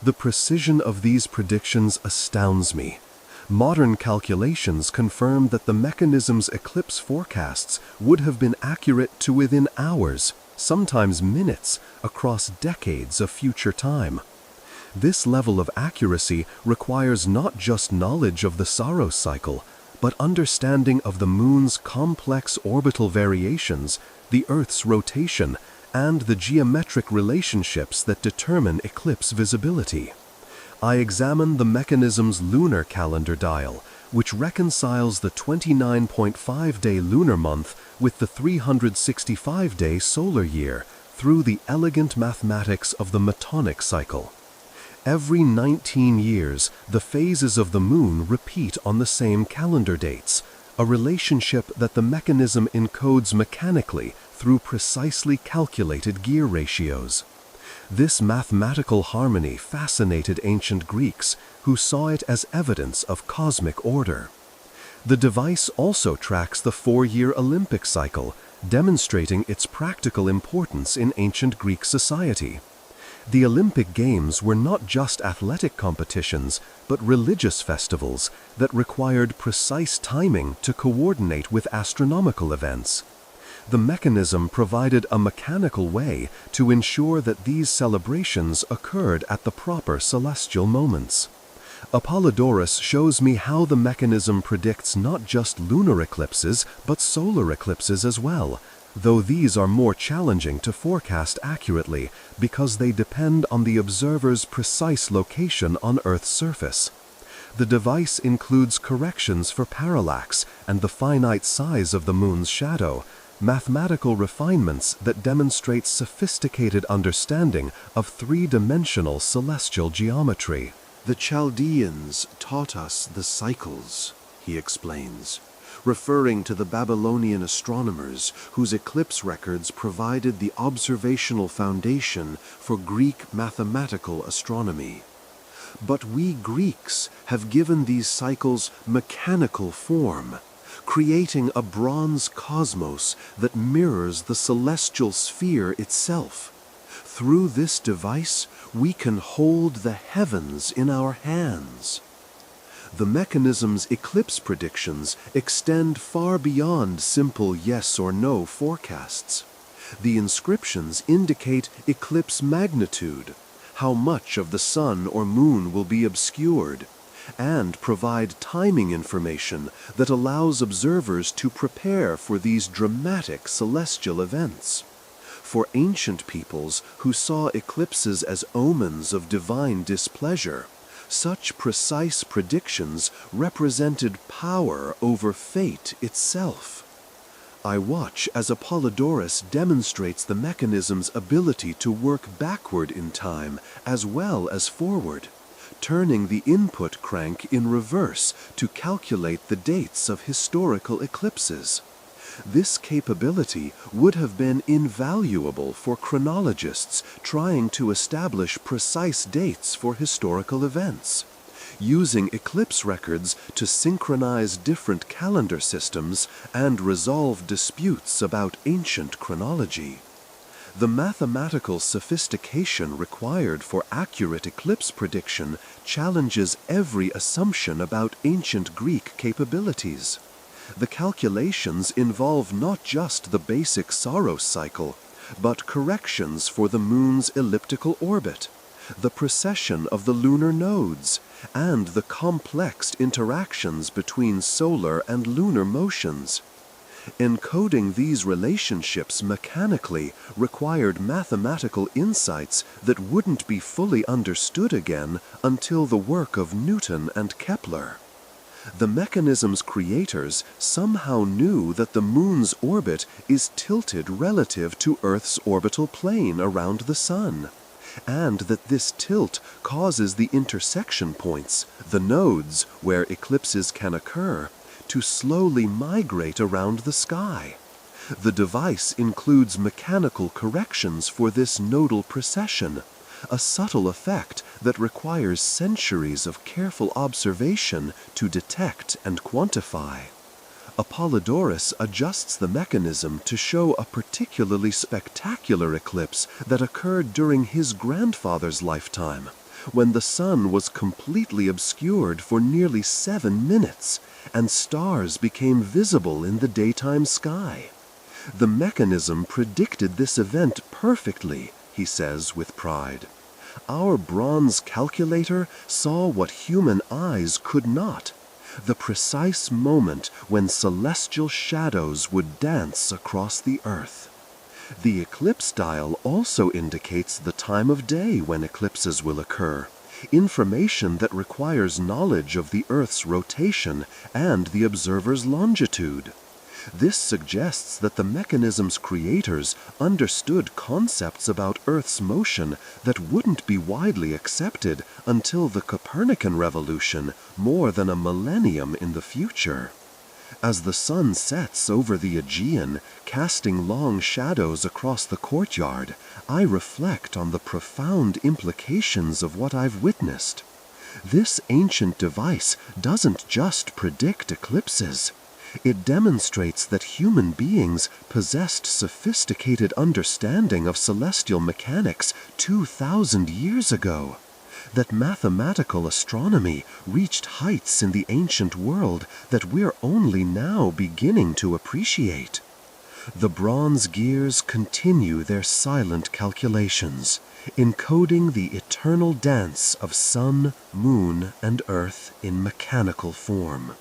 The precision of these predictions astounds me. Modern calculations confirm that the mechanism's eclipse forecasts would have been accurate to within hours, sometimes minutes, across decades of future time. This level of accuracy requires not just knowledge of the Saros cycle, but understanding of the moon's complex orbital variations, the Earth's rotation, and the geometric relationships that determine eclipse visibility. I examine the mechanism's lunar calendar dial, which reconciles the 29.5-day lunar month with the 365-day solar year through the elegant mathematics of the Metonic cycle. Every 19 years, the phases of the moon repeat on the same calendar dates, a relationship that the mechanism encodes mechanically through precisely calculated gear ratios. This mathematical harmony fascinated ancient Greeks, who saw it as evidence of cosmic order. The device also tracks the 4-year Olympic cycle, demonstrating its practical importance in ancient Greek society. The Olympic Games were not just athletic competitions, but religious festivals that required precise timing to coordinate with astronomical events. The mechanism provided a mechanical way to ensure that these celebrations occurred at the proper celestial moments. Apollodorus shows me how the mechanism predicts not just lunar eclipses, but solar eclipses as well, though these are more challenging to forecast accurately because they depend on the observer's precise location on Earth's surface. The device includes corrections for parallax and the finite size of the moon's shadow, mathematical refinements that demonstrate sophisticated understanding of three-dimensional celestial geometry. "The Chaldeans taught us the cycles," he explains, referring to the Babylonian astronomers whose eclipse records provided the observational foundation for Greek mathematical astronomy. But we Greeks have given these cycles mechanical form, creating a bronze cosmos that mirrors the celestial sphere itself. Through this device, we can hold the heavens in our hands. The mechanism's eclipse predictions extend far beyond simple yes or no forecasts. The inscriptions indicate eclipse magnitude, how much of the sun or moon will be obscured, and provide timing information that allows observers to prepare for these dramatic celestial events. For ancient peoples who saw eclipses as omens of divine displeasure, such precise predictions represented power over fate itself. I watch as Apollodorus demonstrates the mechanism's ability to work backward in time as well as forward, turning the input crank in reverse to calculate the dates of historical eclipses. This capability would have been invaluable for chronologists trying to establish precise dates for historical events, using eclipse records to synchronize different calendar systems and resolve disputes about ancient chronology. The mathematical sophistication required for accurate eclipse prediction challenges every assumption about ancient Greek capabilities. The calculations involve not just the basic Saros cycle, but corrections for the moon's elliptical orbit, the precession of the lunar nodes, and the complex interactions between solar and lunar motions. Encoding these relationships mechanically required mathematical insights that wouldn't be fully understood again until the work of Newton and Kepler. The mechanism's creators somehow knew that the moon's orbit is tilted relative to Earth's orbital plane around the sun, and that this tilt causes the intersection points, the nodes where eclipses can occur, to slowly migrate around the sky. The device includes mechanical corrections for this nodal precession, a subtle effect that requires centuries of careful observation to detect and quantify. Apollodorus adjusts the mechanism to show a particularly spectacular eclipse that occurred during his grandfather's lifetime, when the sun was completely obscured for nearly 7 minutes, and stars became visible in the daytime sky. The mechanism predicted this event perfectly, he says with pride. Our bronze calculator saw what human eyes could not, the precise moment when celestial shadows would dance across the earth. The eclipse dial also indicates the time of day when eclipses will occur, information that requires knowledge of the Earth's rotation and the observer's longitude. This suggests that the mechanism's creators understood concepts about Earth's motion that wouldn't be widely accepted until the Copernican revolution, more than a millennium in the future. As the sun sets over the Aegean, casting long shadows across the courtyard, I reflect on the profound implications of what I've witnessed. This ancient device doesn't just predict eclipses. It demonstrates that human beings possessed sophisticated understanding of celestial mechanics 2,000 years ago, that mathematical astronomy reached heights in the ancient world that we're only now beginning to appreciate. The bronze gears continue their silent calculations, encoding the eternal dance of sun, moon, and earth in mechanical form.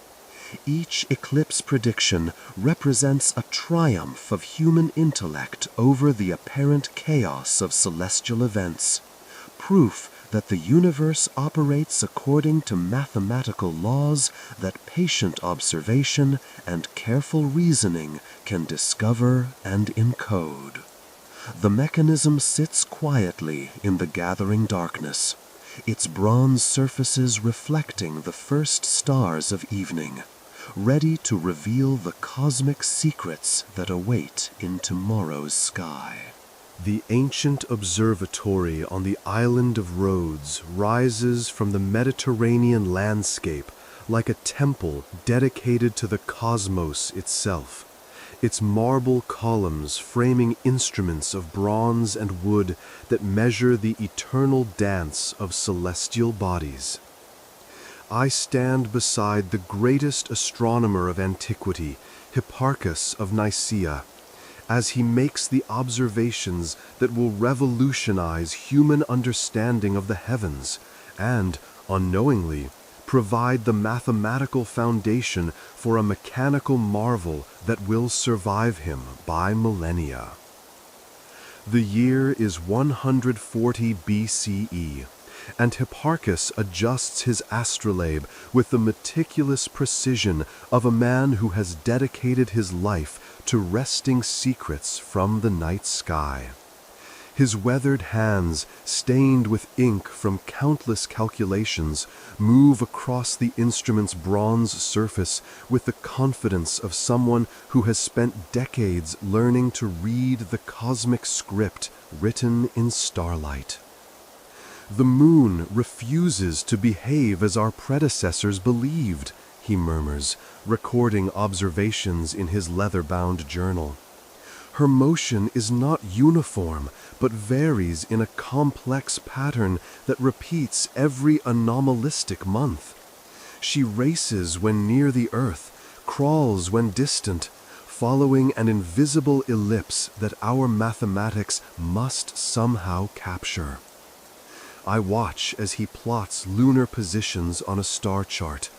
Each eclipse prediction represents a triumph of human intellect over the apparent chaos of celestial events, proof that the universe operates according to mathematical laws that patient observation and careful reasoning can discover and encode. The mechanism sits quietly in the gathering darkness, its bronze surfaces reflecting the first stars of evening, ready to reveal the cosmic secrets that await in tomorrow's sky. The ancient observatory on the island of Rhodes rises from the Mediterranean landscape like a temple dedicated to the cosmos itself, its marble columns framing instruments of bronze and wood that measure the eternal dance of celestial bodies. I stand beside the greatest astronomer of antiquity, Hipparchus of Nicaea, as he makes the observations that will revolutionize human understanding of the heavens and, unknowingly, provide the mathematical foundation for a mechanical marvel that will survive him by millennia. The year is 140 BCE, and Hipparchus adjusts his astrolabe with the meticulous precision of a man who has dedicated his life to wresting secrets from the night sky. His weathered hands, stained with ink from countless calculations, move across the instrument's bronze surface with the confidence of someone who has spent decades learning to read the cosmic script written in starlight. The moon refuses to behave as our predecessors believed, he murmurs, recording observations in his leather-bound journal. Her motion is not uniform, but varies in a complex pattern that repeats every anomalistic month. She races when near the earth, crawls when distant, following an invisible ellipse that our mathematics must somehow capture. I watch as he plots lunar positions on a star chart,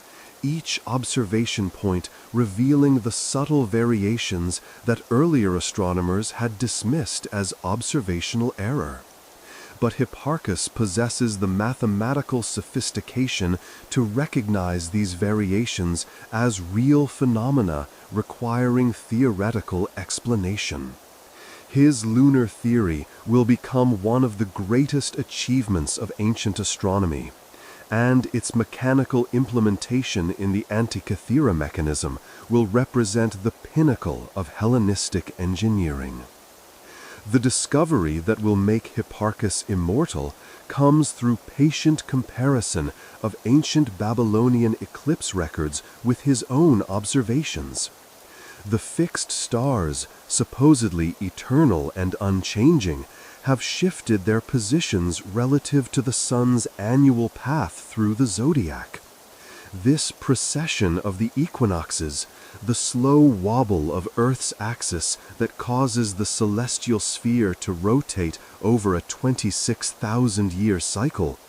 each observation point revealing the subtle variations that earlier astronomers had dismissed as observational error. But Hipparchus possesses the mathematical sophistication to recognize these variations as real phenomena requiring theoretical explanation. His lunar theory will become one of the greatest achievements of ancient astronomy, and its mechanical implementation in the Antikythera mechanism will represent the pinnacle of Hellenistic engineering. The discovery that will make Hipparchus immortal comes through patient comparison of ancient Babylonian eclipse records with his own observations. The fixed stars, supposedly eternal and unchanging, have shifted their positions relative to the sun's annual path through the zodiac. This precession of the equinoxes, the slow wobble of Earth's axis that causes the celestial sphere to rotate over a 26,000-year cycle,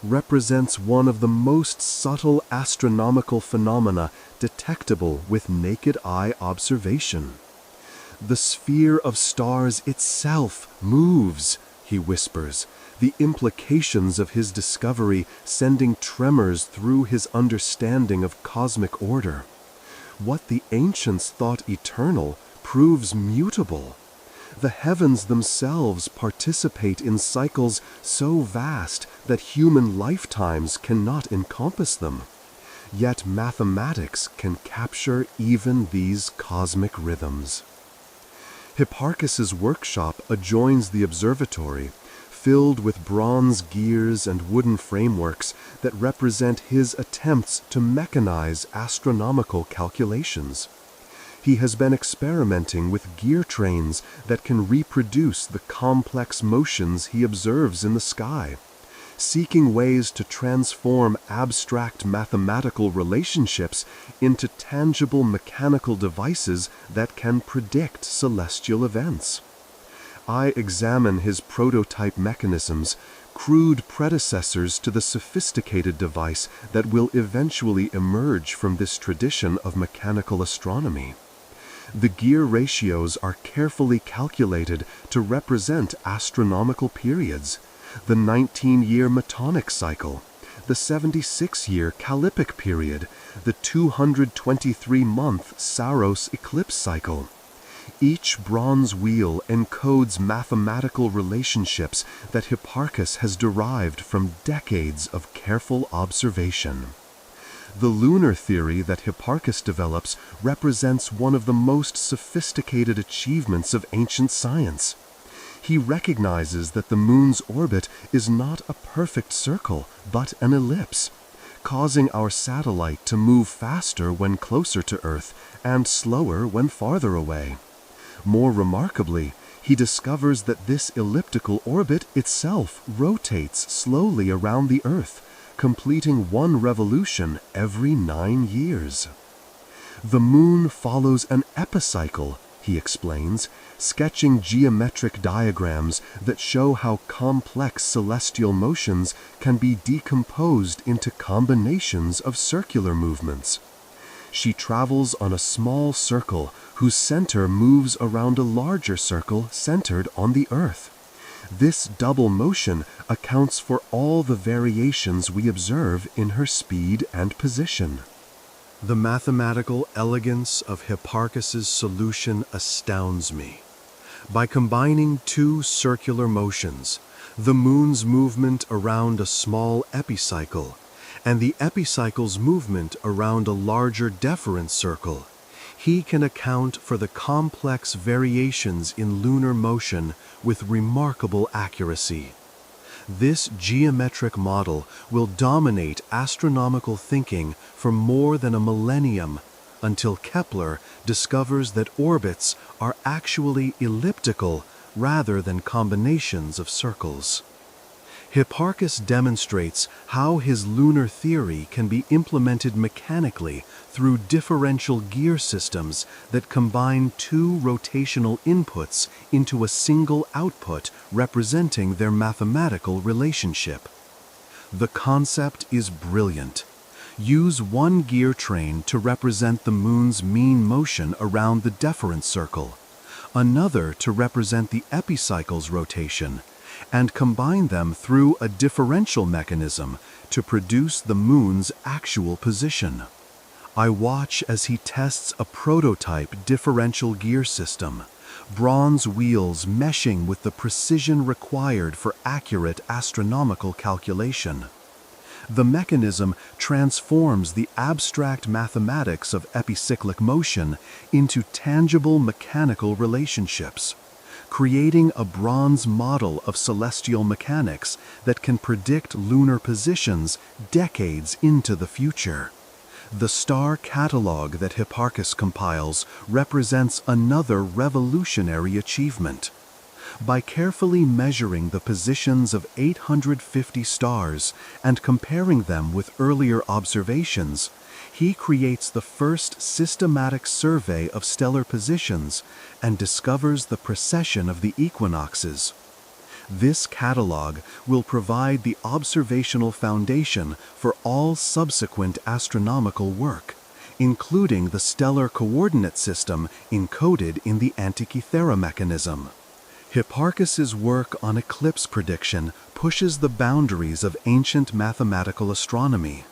represents one of the most subtle astronomical phenomena detectable with naked eye observation. The sphere of stars itself moves, he whispers, the implications of his discovery sending tremors through his understanding of cosmic order. What the ancients thought eternal proves mutable. The heavens themselves participate in cycles so vast that human lifetimes cannot encompass them. Yet mathematics can capture even these cosmic rhythms. Hipparchus's workshop adjoins the observatory, filled with bronze gears and wooden frameworks that represent his attempts to mechanize astronomical calculations. He has been experimenting with gear trains that can reproduce the complex motions he observes in the sky, seeking ways to transform abstract mathematical relationships into tangible mechanical devices that can predict celestial events. I examine his prototype mechanisms, crude predecessors to the sophisticated device that will eventually emerge from this tradition of mechanical astronomy. The gear ratios are carefully calculated to represent astronomical periods: the 19-year Metonic cycle, the 76-year Callippic period, the 223-month Saros eclipse cycle. Each bronze wheel encodes mathematical relationships that Hipparchus has derived from decades of careful observation. The lunar theory that Hipparchus develops represents one of the most sophisticated achievements of ancient science. He recognizes that the moon's orbit is not a perfect circle, but an ellipse, causing our satellite to move faster when closer to Earth and slower when farther away. More remarkably, he discovers that this elliptical orbit itself rotates slowly around the Earth, completing one revolution every 9 years. The moon follows an epicycle, he explains, sketching geometric diagrams that show how complex celestial motions can be decomposed into combinations of circular movements. She travels on a small circle whose center moves around a larger circle centered on the Earth. This double motion accounts for all the variations we observe in her speed and position. The mathematical elegance of Hipparchus's solution astounds me. By combining two circular motions, the moon's movement around a small epicycle and the epicycle's movement around a larger deferent circle, he can account for the complex variations in lunar motion with remarkable accuracy. This geometric model will dominate astronomical thinking for more than a millennium, until Kepler discovers that orbits are actually elliptical rather than combinations of circles. Hipparchus demonstrates how his lunar theory can be implemented mechanically through differential gear systems that combine two rotational inputs into a single output representing their mathematical relationship. The concept is brilliant. Use one gear train to represent the moon's mean motion around the deferent circle, another to represent the epicycle's rotation, and combine them through a differential mechanism to produce the moon's actual position. I watch as he tests a prototype differential gear system, bronze wheels meshing with the precision required for accurate astronomical calculation. The mechanism transforms the abstract mathematics of epicyclic motion into tangible mechanical relationships, creating a bronze model of celestial mechanics that can predict lunar positions decades into the future. The star catalog that Hipparchus compiles represents another revolutionary achievement. By carefully measuring the positions of 850 stars and comparing them with earlier observations, he creates the first systematic survey of stellar positions and discovers the precession of the equinoxes. This catalog will provide the observational foundation for all subsequent astronomical work, including the stellar coordinate system encoded in the Antikythera mechanism. Hipparchus's work on eclipse prediction pushes the boundaries of ancient mathematical astronomy.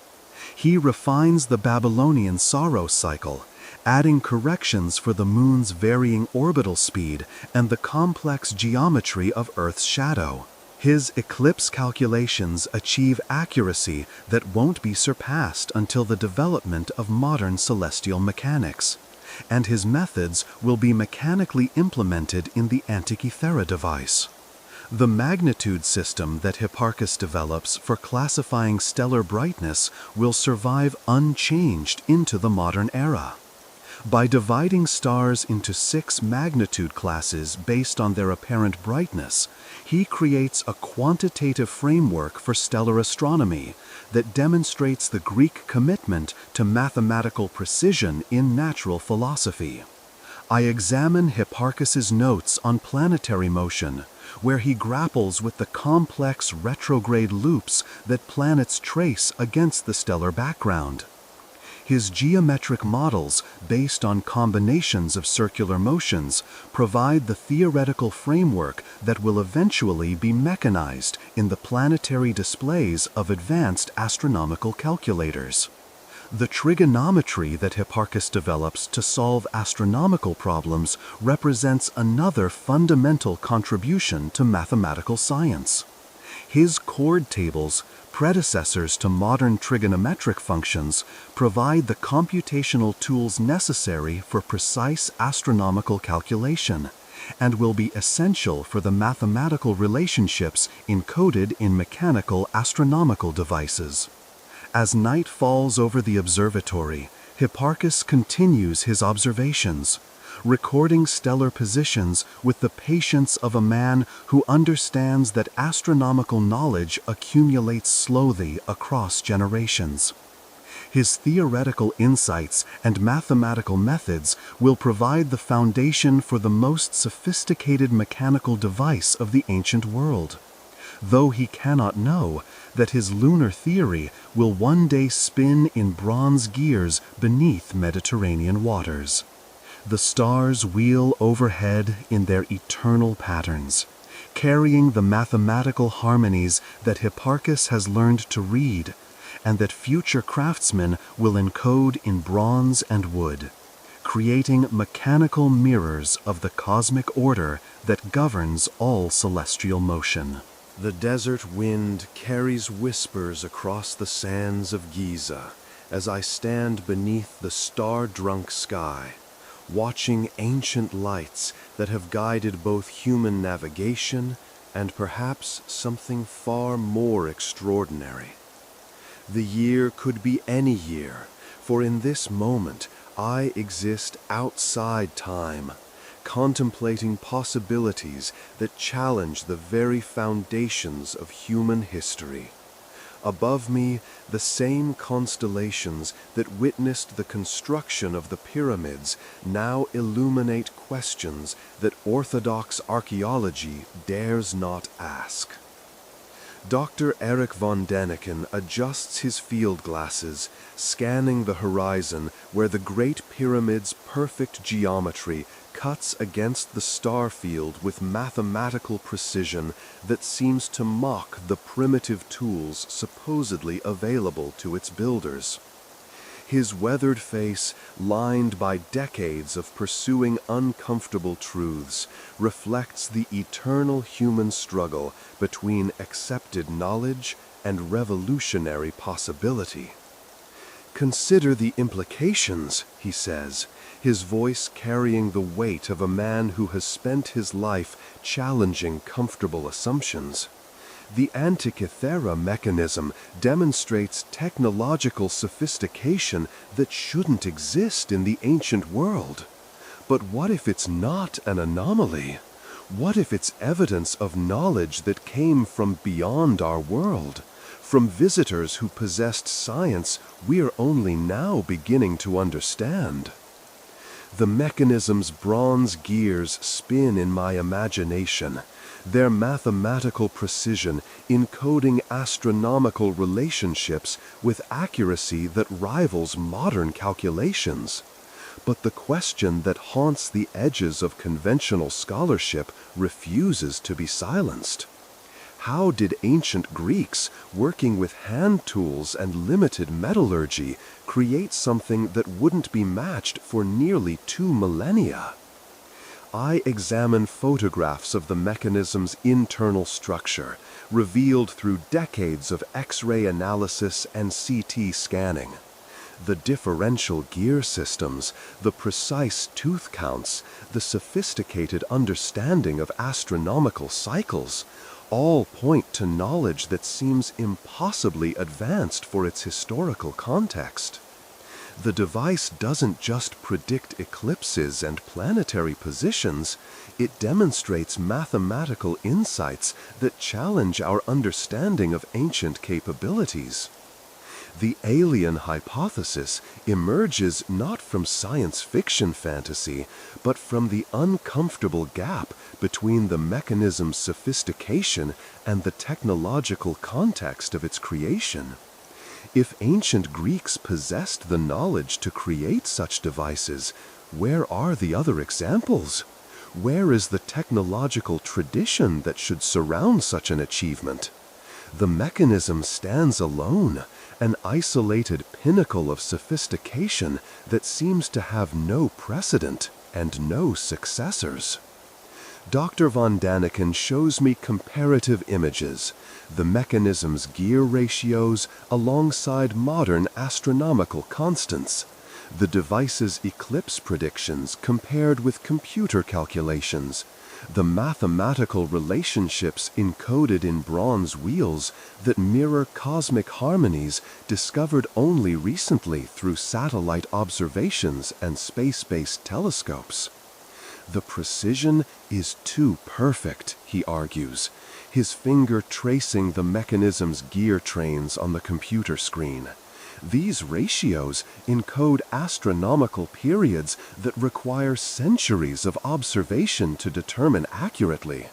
He refines the Babylonian Saros cycle, adding corrections for the moon's varying orbital speed and the complex geometry of Earth's shadow. His eclipse calculations achieve accuracy that won't be surpassed until the development of modern celestial mechanics, and his methods will be mechanically implemented in the Antikythera device. The magnitude system that Hipparchus develops for classifying stellar brightness will survive unchanged into the modern era. By dividing stars into 6 magnitude classes based on their apparent brightness, he creates a quantitative framework for stellar astronomy that demonstrates the Greek commitment to mathematical precision in natural philosophy. I examine Hipparchus's notes on planetary motion, where he grapples with the complex retrograde loops that planets trace against the stellar background. His geometric models, based on combinations of circular motions, provide the theoretical framework that will eventually be mechanized in the planetary displays of advanced astronomical calculators. The trigonometry that Hipparchus develops to solve astronomical problems represents another fundamental contribution to mathematical science. His chord tables, predecessors to modern trigonometric functions, provide the computational tools necessary for precise astronomical calculation, and will be essential for the mathematical relationships encoded in mechanical astronomical devices. As night falls over the observatory, Hipparchus continues his observations, recording stellar positions with the patience of a man who understands that astronomical knowledge accumulates slowly across generations. His theoretical insights and mathematical methods will provide the foundation for the most sophisticated mechanical device of the ancient world, though he cannot know that his lunar theory will one day spin in bronze gears beneath Mediterranean waters. The stars wheel overhead in their eternal patterns, carrying the mathematical harmonies that Hipparchus has learned to read, and that future craftsmen will encode in bronze and wood, creating mechanical mirrors of the cosmic order that governs all celestial motion. The desert wind carries whispers across the sands of Giza as I stand beneath the star-drunk sky, watching ancient lights that have guided both human navigation and perhaps something far more extraordinary. The year could be any year, for in this moment I exist outside time, contemplating possibilities that challenge the very foundations of human history. Above me, the same constellations that witnessed the construction of the pyramids now illuminate questions that orthodox archaeology dares not ask. Dr. Erich von Däniken adjusts his field glasses, scanning the horizon where the Great Pyramid's perfect geometry cuts against the star field with mathematical precision that seems to mock the primitive tools supposedly available to its builders. His weathered face, lined by decades of pursuing uncomfortable truths, reflects the eternal human struggle between accepted knowledge and revolutionary possibility. "Consider the implications," he says, his voice carrying the weight of a man who has spent his life challenging comfortable assumptions. The Antikythera mechanism demonstrates technological sophistication that shouldn't exist in the ancient world. But what if it's not an anomaly? What if it's evidence of knowledge that came from beyond our world, from visitors who possessed science we're only now beginning to understand? The mechanism's bronze gears spin in my imagination, their mathematical precision encoding astronomical relationships with accuracy that rivals modern calculations. But the question that haunts the edges of conventional scholarship refuses to be silenced. How did ancient Greeks, working with hand tools and limited metallurgy, create something that wouldn't be matched for nearly 2 millennia? I examine photographs of the mechanism's internal structure, revealed through decades of X-ray analysis and CT scanning. The differential gear systems, the precise tooth counts, the sophisticated understanding of astronomical cycles, all point to knowledge that seems impossibly advanced for its historical context. The device doesn't just predict eclipses and planetary positions, it demonstrates mathematical insights that challenge our understanding of ancient capabilities. The alien hypothesis emerges not from science fiction fantasy, but from the uncomfortable gap between the mechanism's sophistication and the technological context of its creation. If ancient Greeks possessed the knowledge to create such devices, where are the other examples? Where is the technological tradition that should surround such an achievement? The mechanism stands alone, an isolated pinnacle of sophistication that seems to have no precedent and no successors. Dr. von Daniken shows me comparative images, the mechanism's gear ratios alongside modern astronomical constants, the device's eclipse predictions compared with computer calculations, the mathematical relationships encoded in bronze wheels that mirror cosmic harmonies discovered only recently through satellite observations and space-based telescopes. The precision is too perfect, he argues, his finger tracing the mechanism's gear trains on the computer screen. These ratios encode astronomical periods that require centuries of observation to determine accurately.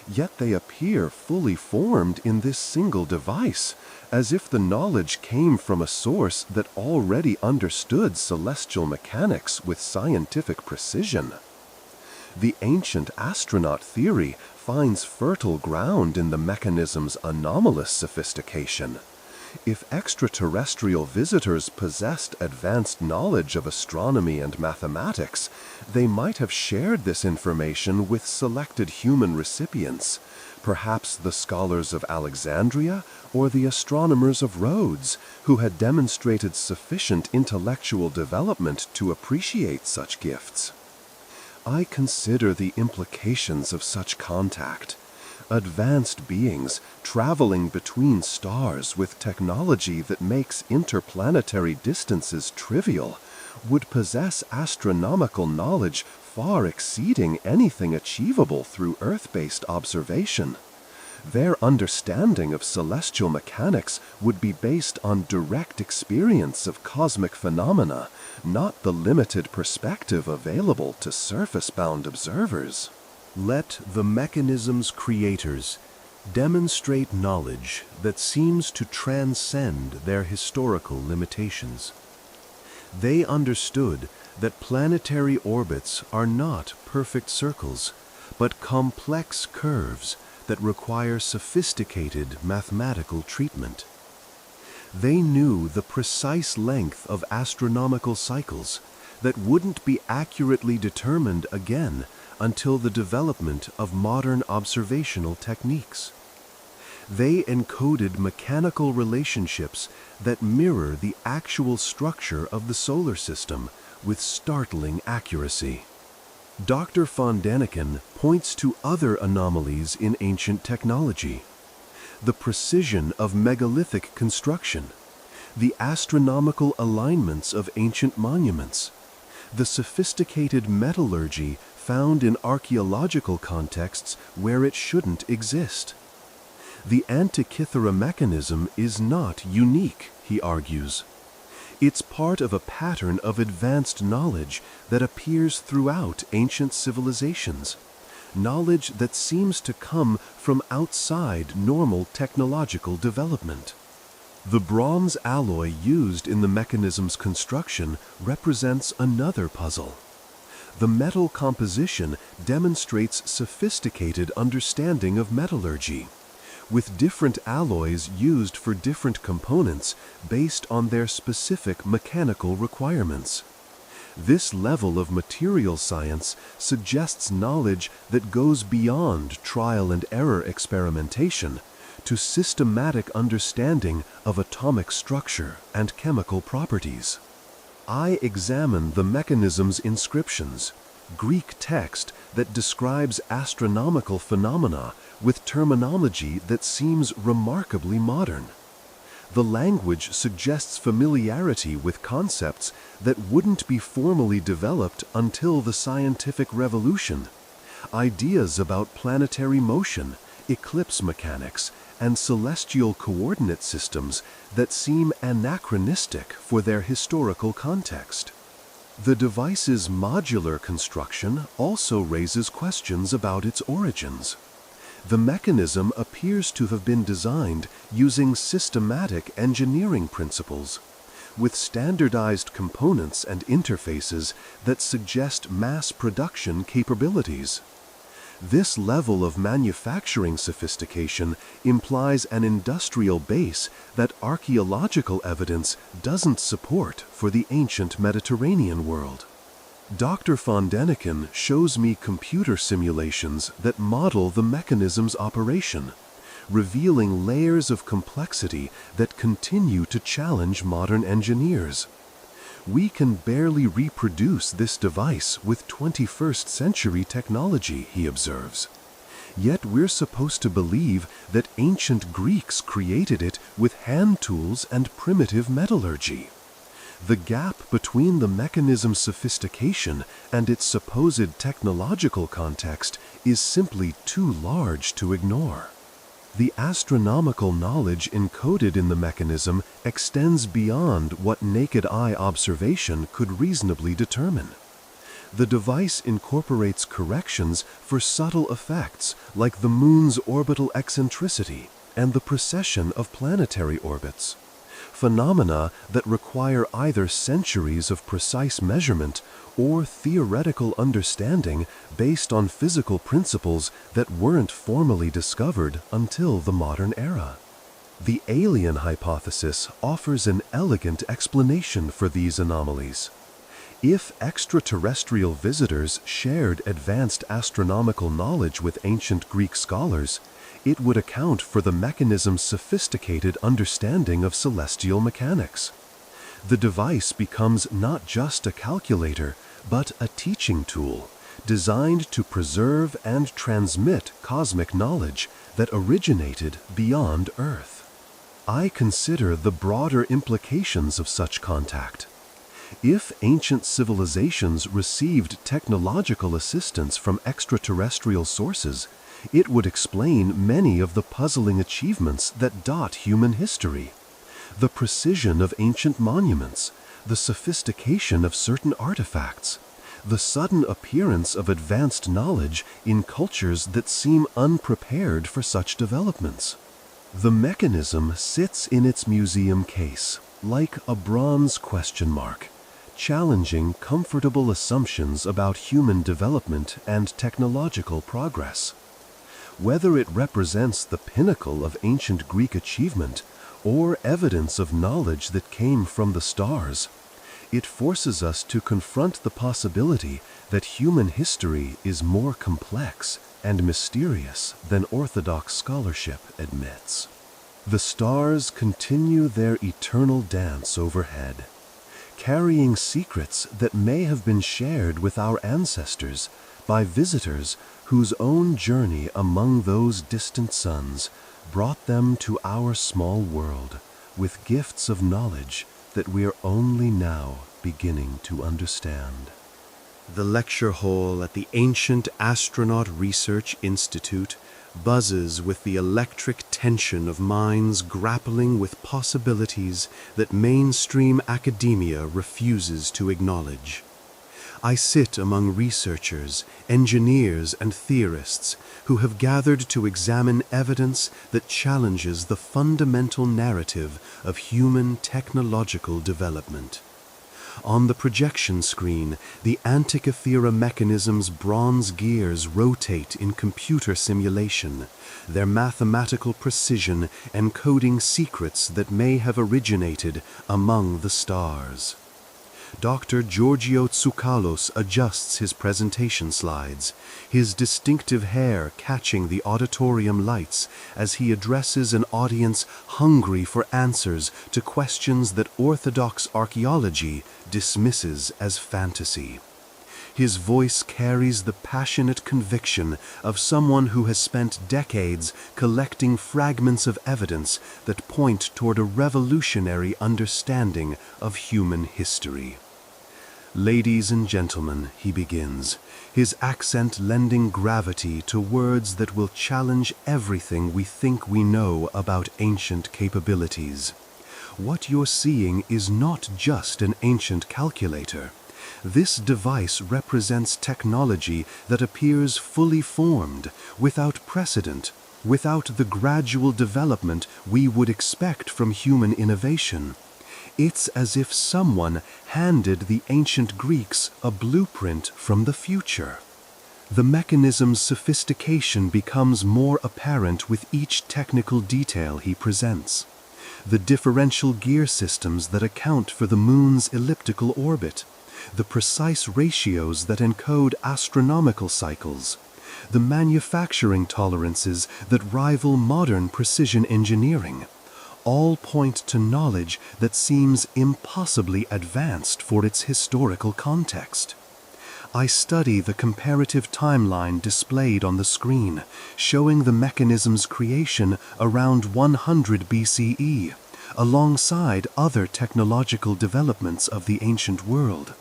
Yet they appear fully formed in this single device, as if the knowledge came from a source that already understood celestial mechanics with scientific precision. The ancient astronaut theory finds fertile ground in the mechanism's anomalous sophistication. If extraterrestrial visitors possessed advanced knowledge of astronomy and mathematics, they might have shared this information with selected human recipients, perhaps the scholars of Alexandria or the astronomers of Rhodes, who had demonstrated sufficient intellectual development to appreciate such gifts. I consider the implications of such contact. Advanced beings traveling between stars with technology that makes interplanetary distances trivial would possess astronomical knowledge far exceeding anything achievable through Earth-based observation. Their understanding of celestial mechanics would be based on direct experience of cosmic phenomena, not the limited perspective available to surface-bound observers. Let the mechanism's creators demonstrate knowledge that seems to transcend their historical limitations. They understood that planetary orbits are not perfect circles, but complex curves that require sophisticated mathematical treatment. They knew the precise length of astronomical cycles that wouldn't be accurately determined again until the development of modern observational techniques. They encoded mechanical relationships that mirror the actual structure of the solar system with startling accuracy. Dr. von Daniken points to other anomalies in ancient technology: the precision of megalithic construction, the astronomical alignments of ancient monuments, the sophisticated metallurgy found in archaeological contexts where it shouldn't exist. The Antikythera mechanism is not unique, he argues. It's part of a pattern of advanced knowledge that appears throughout ancient civilizations, knowledge that seems to come from outside normal technological development. The bronze alloy used in the mechanism's construction represents another puzzle. The metal composition demonstrates sophisticated understanding of metallurgy, with different alloys used for different components based on their specific mechanical requirements. This level of material science suggests knowledge that goes beyond trial and error experimentation to systematic understanding of atomic structure and chemical properties. I examine the mechanism's inscriptions, Greek text that describes astronomical phenomena with terminology that seems remarkably modern. The language suggests familiarity with concepts that wouldn't be formally developed until the scientific revolution. Ideas about planetary motion, eclipse mechanics, and celestial coordinate systems that seem anachronistic for their historical context. The device's modular construction also raises questions about its origins. The mechanism appears to have been designed using systematic engineering principles, with standardized components and interfaces that suggest mass production capabilities. This level of manufacturing sophistication implies an industrial base that archaeological evidence doesn't support for the ancient Mediterranean world. Dr. von Däniken shows me computer simulations that model the mechanism's operation, revealing layers of complexity that continue to challenge modern engineers. We can barely reproduce this device with 21st century technology, he observes. Yet we're supposed to believe that ancient Greeks created it with hand tools and primitive metallurgy. The gap between the mechanism's sophistication and its supposed technological context is simply too large to ignore. The astronomical knowledge encoded in the mechanism extends beyond what naked eye observation could reasonably determine. The device incorporates corrections for subtle effects like the moon's orbital eccentricity and the precession of planetary orbits, phenomena that require either centuries of precise measurement or theoretical understanding based on physical principles that weren't formally discovered until the modern era. The alien hypothesis offers an elegant explanation for these anomalies. If extraterrestrial visitors shared advanced astronomical knowledge with ancient Greek scholars, it would account for the mechanism's sophisticated understanding of celestial mechanics. The device becomes not just a calculator, but a teaching tool, designed to preserve and transmit cosmic knowledge that originated beyond Earth. I consider the broader implications of such contact. If ancient civilizations received technological assistance from extraterrestrial sources, it would explain many of the puzzling achievements that dot human history. The precision of ancient monuments, the sophistication of certain artifacts, the sudden appearance of advanced knowledge in cultures that seem unprepared for such developments. The mechanism sits in its museum case, like a bronze question mark, challenging comfortable assumptions about human development and technological progress. Whether it represents the pinnacle of ancient Greek achievement or evidence of knowledge that came from the stars, it forces us to confront the possibility that human history is more complex and mysterious than orthodox scholarship admits. The stars continue their eternal dance overhead, carrying secrets that may have been shared with our ancestors by visitors whose own journey among those distant suns brought them to our small world with gifts of knowledge that we are only now beginning to understand. The lecture hall at the Ancient Astronaut Research Institute buzzes with the electric tension of minds grappling with possibilities that mainstream academia refuses to acknowledge. I sit among researchers, engineers, and theorists who have gathered to examine evidence that challenges the fundamental narrative of human technological development. On the projection screen, the Antikythera mechanism's bronze gears rotate in computer simulation, their mathematical precision encoding secrets that may have originated among the stars. Dr. Georgios Tsoukalos adjusts his presentation slides, his distinctive hair catching the auditorium lights as he addresses an audience hungry for answers to questions that orthodox archaeology dismisses as fantasy. His voice carries the passionate conviction of someone who has spent decades collecting fragments of evidence that point toward a revolutionary understanding of human history. "Ladies and gentlemen," he begins, his accent lending gravity to words that will challenge everything we think we know about ancient capabilities. What you're seeing is not just an ancient calculator. This device represents technology that appears fully formed, without precedent, without the gradual development we would expect from human innovation. It's as if someone handed the ancient Greeks a blueprint from the future. The mechanism's sophistication becomes more apparent with each technical detail he presents. The differential gear systems that account for the moon's elliptical orbit, the precise ratios that encode astronomical cycles, the manufacturing tolerances that rival modern precision engineering, all point to knowledge that seems impossibly advanced for its historical context. I study the comparative timeline displayed on the screen, showing the mechanism's creation around 100 BCE, alongside other technological developments of the ancient world.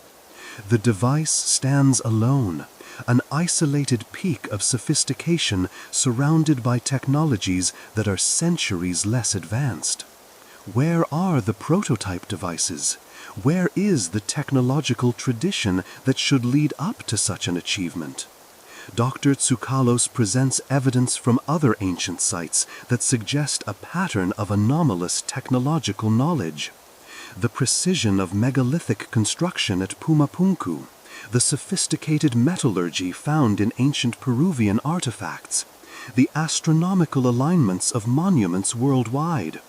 The device stands alone, an isolated peak of sophistication surrounded by technologies that are centuries less advanced. Where are the prototype devices? Where is the technological tradition that should lead up to such an achievement? Dr. Tsoukalos presents evidence from other ancient sites that suggest a pattern of anomalous technological knowledge. The precision of megalithic construction at Pumapunku, the sophisticated metallurgy found in ancient Peruvian artifacts, the astronomical alignments of monuments worldwide,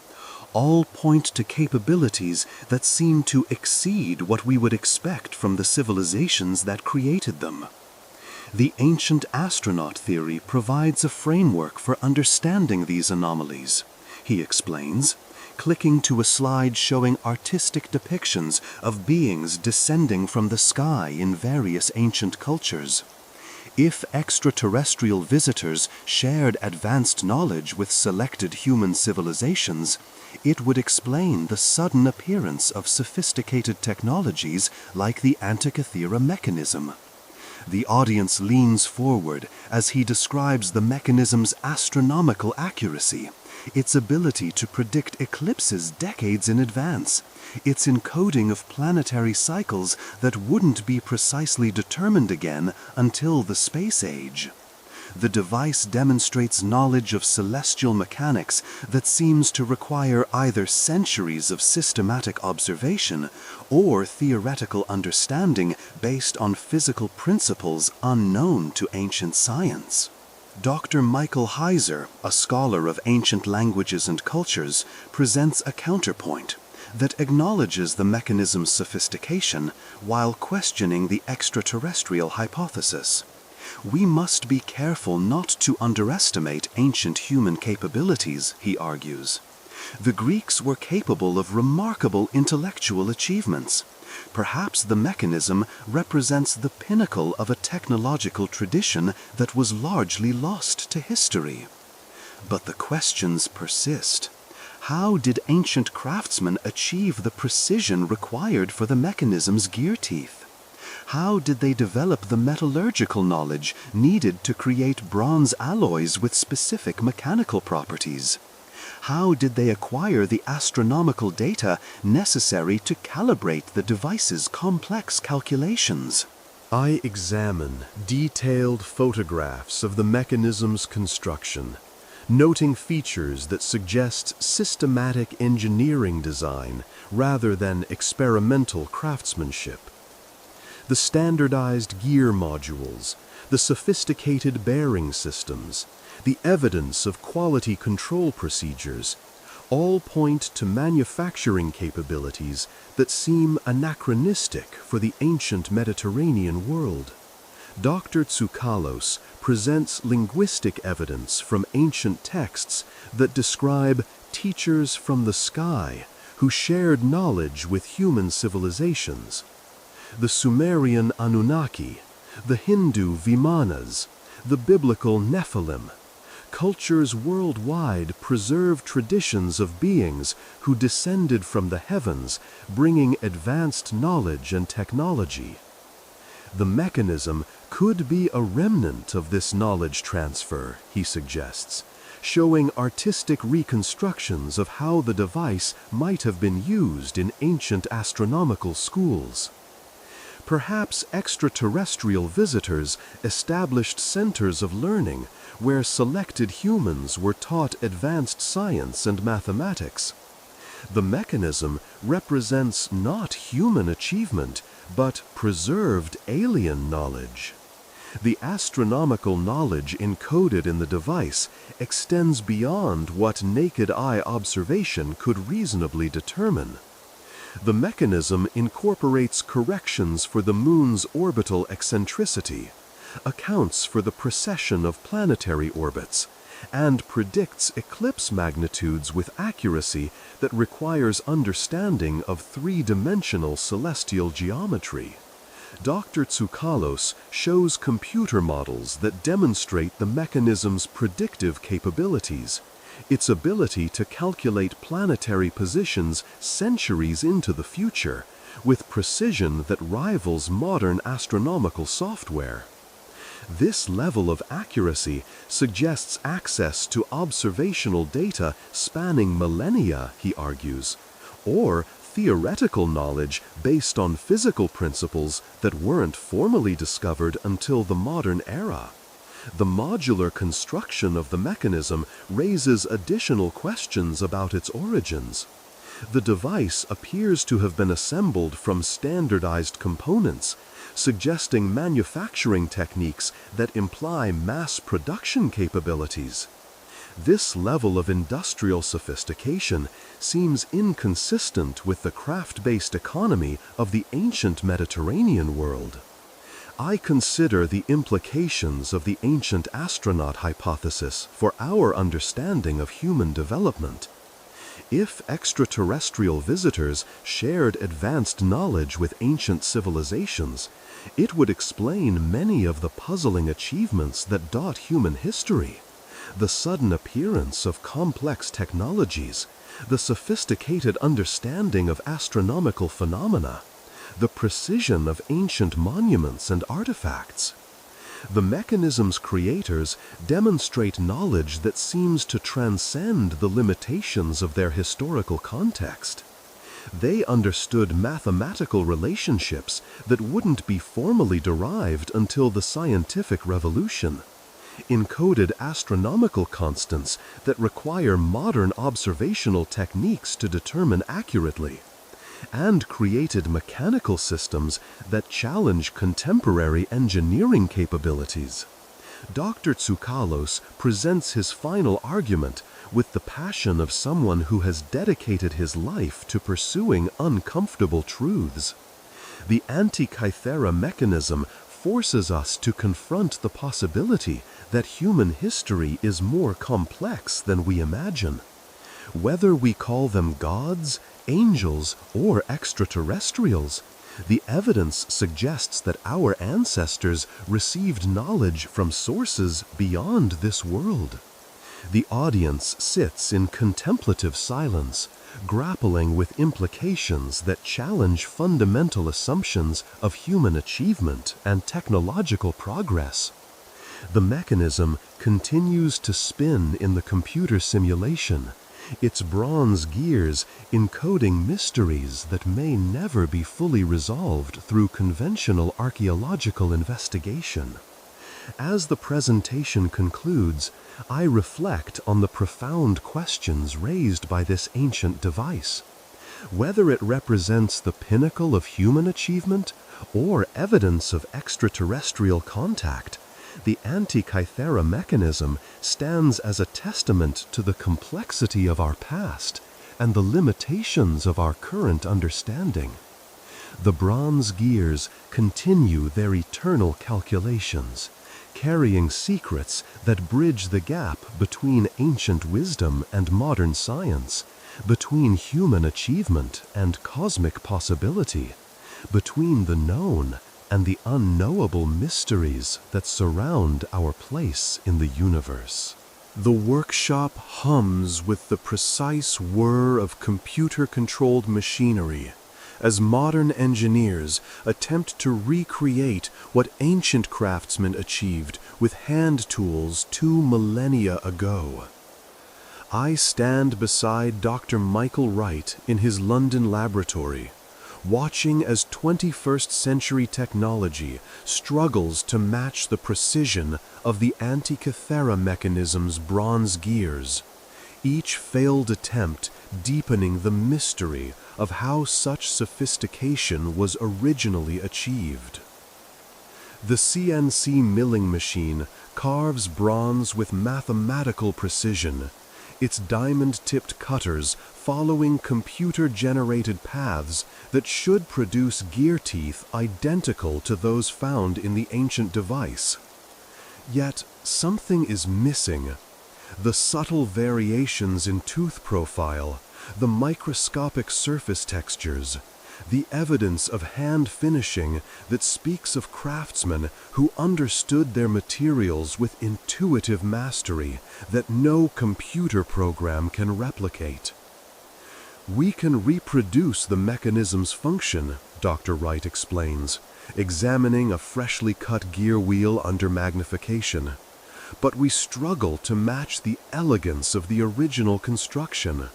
all point to capabilities that seem to exceed what we would expect from the civilizations that created them. The ancient astronaut theory provides a framework for understanding these anomalies, he explains, clicking to a slide showing artistic depictions of beings descending from the sky in various ancient cultures. If extraterrestrial visitors shared advanced knowledge with selected human civilizations, it would explain the sudden appearance of sophisticated technologies like the Antikythera mechanism. The audience leans forward as he describes the mechanism's astronomical accuracy, its ability to predict eclipses decades in advance, its encoding of planetary cycles that wouldn't be precisely determined again until the space age. The device demonstrates knowledge of celestial mechanics that seems to require either centuries of systematic observation or theoretical understanding based on physical principles unknown to ancient science. Dr. Michael Heiser, a scholar of ancient languages and cultures, presents a counterpoint that acknowledges the mechanism's sophistication while questioning the extraterrestrial hypothesis. We must be careful not to underestimate ancient human capabilities, he argues. The Greeks were capable of remarkable intellectual achievements. Perhaps the mechanism represents the pinnacle of a technological tradition that was largely lost to history. But the questions persist. How did ancient craftsmen achieve the precision required for the mechanism's gear teeth? How did they develop the metallurgical knowledge needed to create bronze alloys with specific mechanical properties? How did they acquire the astronomical data necessary to calibrate the device's complex calculations? I examine detailed photographs of the mechanism's construction, noting features that suggest systematic engineering design rather than experimental craftsmanship. The standardized gear modules, the sophisticated bearing systems, the evidence of quality control procedures, all point to manufacturing capabilities that seem anachronistic for the ancient Mediterranean world. Dr. Tsoukalos presents linguistic evidence from ancient texts that describe teachers from the sky who shared knowledge with human civilizations. The Sumerian Anunnaki, the Hindu Vimanas, the biblical Nephilim. Cultures worldwide preserve traditions of beings who descended from the heavens, bringing advanced knowledge and technology. The mechanism could be a remnant of this knowledge transfer, he suggests, showing artistic reconstructions of how the device might have been used in ancient astronomical schools. Perhaps extraterrestrial visitors established centers of learning where selected humans were taught advanced science and mathematics. The mechanism represents not human achievement, but preserved alien knowledge. The astronomical knowledge encoded in the device extends beyond what naked eye observation could reasonably determine. The mechanism incorporates corrections for the Moon's orbital eccentricity, accounts for the precession of planetary orbits, and predicts eclipse magnitudes with accuracy that requires understanding of three-dimensional celestial geometry. Dr. Tsoukalos shows computer models that demonstrate the mechanism's predictive capabilities, its ability to calculate planetary positions centuries into the future, with precision that rivals modern astronomical software. This level of accuracy suggests access to observational data spanning millennia, he argues, or theoretical knowledge based on physical principles that weren't formally discovered until the modern era. The modular construction of the mechanism raises additional questions about its origins. The device appears to have been assembled from standardized components, suggesting manufacturing techniques that imply mass production capabilities. This level of industrial sophistication seems inconsistent with the craft-based economy of the ancient Mediterranean world. I consider the implications of the ancient astronaut hypothesis for our understanding of human development. If extraterrestrial visitors shared advanced knowledge with ancient civilizations, it would explain many of the puzzling achievements that dot human history. The sudden appearance of complex technologies, the sophisticated understanding of astronomical phenomena, the precision of ancient monuments and artifacts. The mechanism's creators demonstrate knowledge that seems to transcend the limitations of their historical context. They understood mathematical relationships that wouldn't be formally derived until the scientific revolution, encoded astronomical constants that require modern observational techniques to determine accurately, and created mechanical systems that challenge contemporary engineering capabilities. Dr. Tsoukalos presents his final argument with the passion of someone who has dedicated his life to pursuing uncomfortable truths. The Antikythera mechanism forces us to confront the possibility that human history is more complex than we imagine. Whether we call them gods, angels, or extraterrestrials, the evidence suggests that our ancestors received knowledge from sources beyond this world. The audience sits in contemplative silence, grappling with implications that challenge fundamental assumptions of human achievement and technological progress. The mechanism continues to spin in the computer simulation, its bronze gears encoding mysteries that may never be fully resolved through conventional archaeological investigation. As the presentation concludes, I reflect on the profound questions raised by this ancient device. Whether it represents the pinnacle of human achievement or evidence of extraterrestrial contact, the Antikythera mechanism stands as a testament to the complexity of our past and the limitations of our current understanding. The bronze gears continue their eternal calculations, carrying secrets that bridge the gap between ancient wisdom and modern science, between human achievement and cosmic possibility, between the known and the unknowable mysteries that surround our place in the universe. The workshop hums with the precise whir of computer-controlled machinery as modern engineers attempt to recreate what ancient craftsmen achieved with hand tools 2 millennia ago. I stand beside Dr. Michael Wright in his London laboratory, watching as 21st century technology struggles to match the precision of the Antikythera mechanism's bronze gears, each failed attempt deepening the mystery of how such sophistication was originally achieved. The CNC milling machine carves bronze with mathematical precision, its diamond-tipped cutters following computer-generated paths that should produce gear teeth identical to those found in the ancient device. Yet something is missing. The subtle variations in tooth profile, the microscopic surface textures, the evidence of hand finishing that speaks of craftsmen who understood their materials with intuitive mastery that no computer program can replicate. We can reproduce the mechanism's function, Dr. Wright explains, examining a freshly cut gear wheel under magnification. But we struggle to match the elegance of the original construction.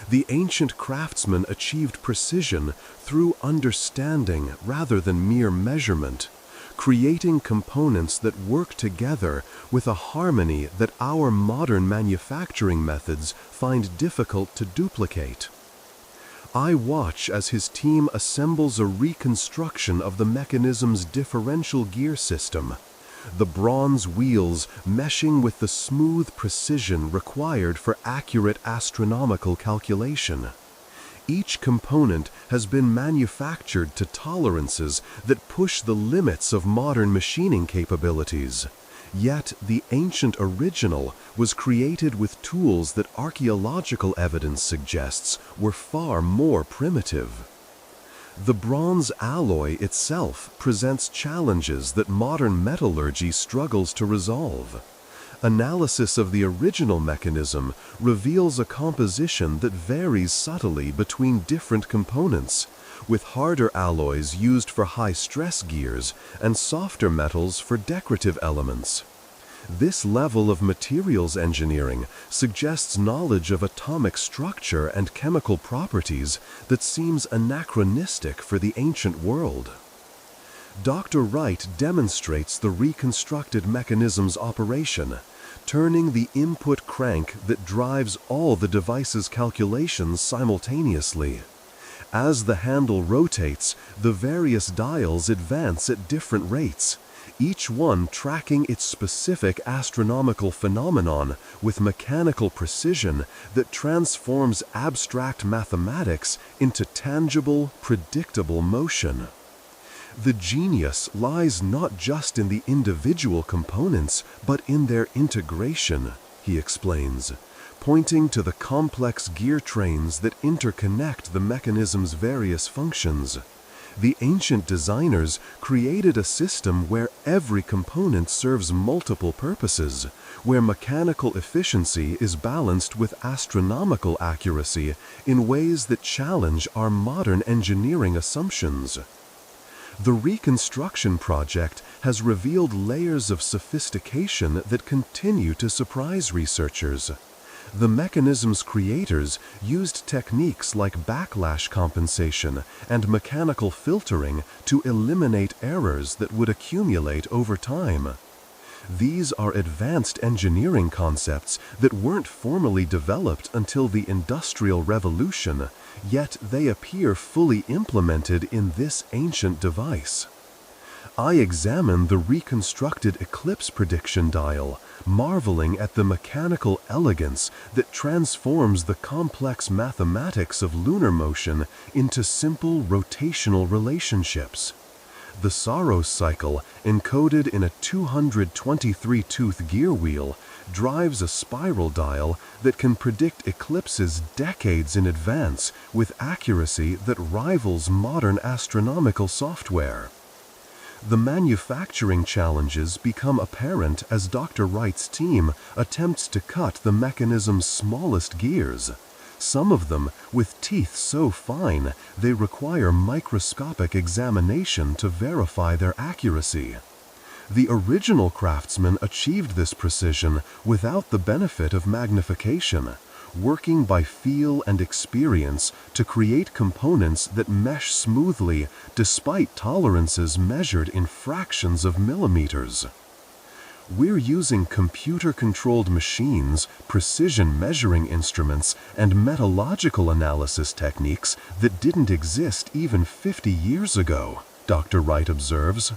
The ancient craftsmen achieved precision through understanding rather than mere measurement, creating components that work together with a harmony that our modern manufacturing methods find difficult to duplicate. I watch as his team assembles a reconstruction of the mechanism's differential gear system, the bronze wheels meshing with the smooth precision required for accurate astronomical calculation. Each component has been manufactured to tolerances that push the limits of modern machining capabilities. Yet the ancient original was created with tools that archaeological evidence suggests were far more primitive. The bronze alloy itself presents challenges that modern metallurgy struggles to resolve. Analysis of the original mechanism reveals a composition that varies subtly between different components, with harder alloys used for high-stress gears and softer metals for decorative elements. This level of materials engineering suggests knowledge of atomic structure and chemical properties that seems anachronistic for the ancient world. Dr. Wright demonstrates the reconstructed mechanism's operation, turning the input crank that drives all the device's calculations simultaneously. As the handle rotates, the various dials advance at different rates, each one tracking its specific astronomical phenomenon with mechanical precision that transforms abstract mathematics into tangible, predictable motion. The genius lies not just in the individual components, but in their integration, he explains, pointing to the complex gear trains that interconnect the mechanism's various functions. The ancient designers created a system where every component serves multiple purposes, where mechanical efficiency is balanced with astronomical accuracy in ways that challenge our modern engineering assumptions. The reconstruction project has revealed layers of sophistication that continue to surprise researchers. The mechanism's creators used techniques like backlash compensation and mechanical filtering to eliminate errors that would accumulate over time. These are advanced engineering concepts that weren't formally developed until the Industrial Revolution, yet they appear fully implemented in this ancient device. I examine the reconstructed eclipse prediction dial, marveling at the mechanical elegance that transforms the complex mathematics of lunar motion into simple rotational relationships. The Saros cycle, encoded in a 223-tooth gear wheel, drives a spiral dial that can predict eclipses decades in advance with accuracy that rivals modern astronomical software. The manufacturing challenges become apparent as Dr. Wright's team attempts to cut the mechanism's smallest gears, some of them with teeth so fine they require microscopic examination to verify their accuracy. The original craftsman achieved this precision without the benefit of magnification, working by feel and experience to create components that mesh smoothly despite tolerances measured in fractions of millimeters. We're using computer-controlled machines, precision measuring instruments, and metallurgical analysis techniques that didn't exist even 50 years ago, Dr. Wright observes.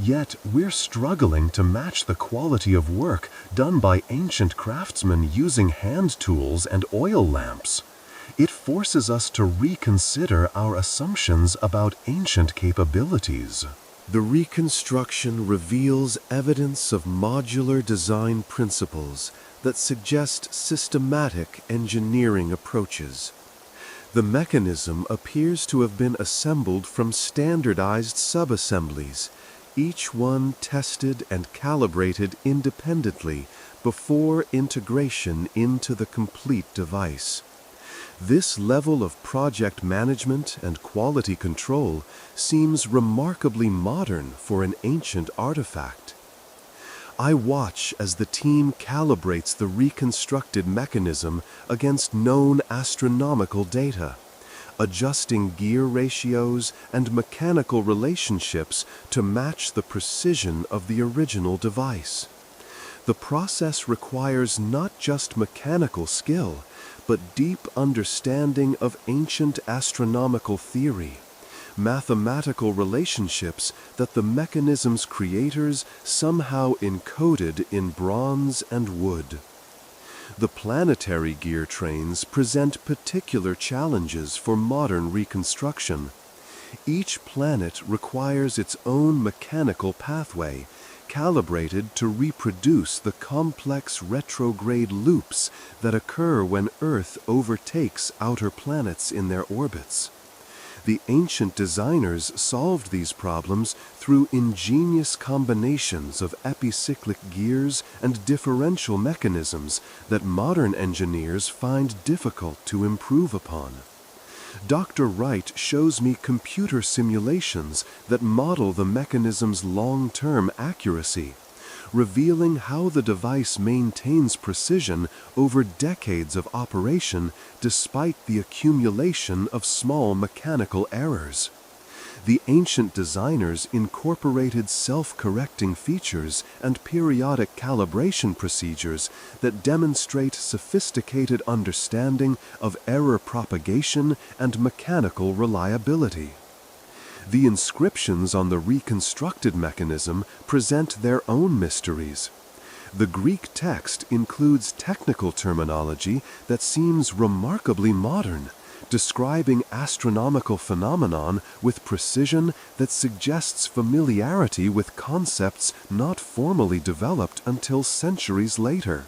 Yet we're struggling to match the quality of work done by ancient craftsmen using hand tools and oil lamps. It forces us to reconsider our assumptions about ancient capabilities. The reconstruction reveals evidence of modular design principles that suggest systematic engineering approaches. The mechanism appears to have been assembled from standardized subassemblies, each one tested and calibrated independently before integration into the complete device. This level of project management and quality control seems remarkably modern for an ancient artifact. I watch as the team calibrates the reconstructed mechanism against known astronomical data, adjusting gear ratios and mechanical relationships to match the precision of the original device. The process requires not just mechanical skill, but deep understanding of ancient astronomical theory, mathematical relationships that the mechanism's creators somehow encoded in bronze and wood. The planetary gear trains present particular challenges for modern reconstruction. Each planet requires its own mechanical pathway, calibrated to reproduce the complex retrograde loops that occur when Earth overtakes outer planets in their orbits. The ancient designers solved these problems through ingenious combinations of epicyclic gears and differential mechanisms that modern engineers find difficult to improve upon. Dr. Wright shows me computer simulations that model the mechanism's long-term accuracy, revealing how the device maintains precision over decades of operation despite the accumulation of small mechanical errors. The ancient designers incorporated self-correcting features and periodic calibration procedures that demonstrate sophisticated understanding of error propagation and mechanical reliability. The inscriptions on the reconstructed mechanism present their own mysteries. The Greek text includes technical terminology that seems remarkably modern, describing astronomical phenomenon with precision that suggests familiarity with concepts not formally developed until centuries later.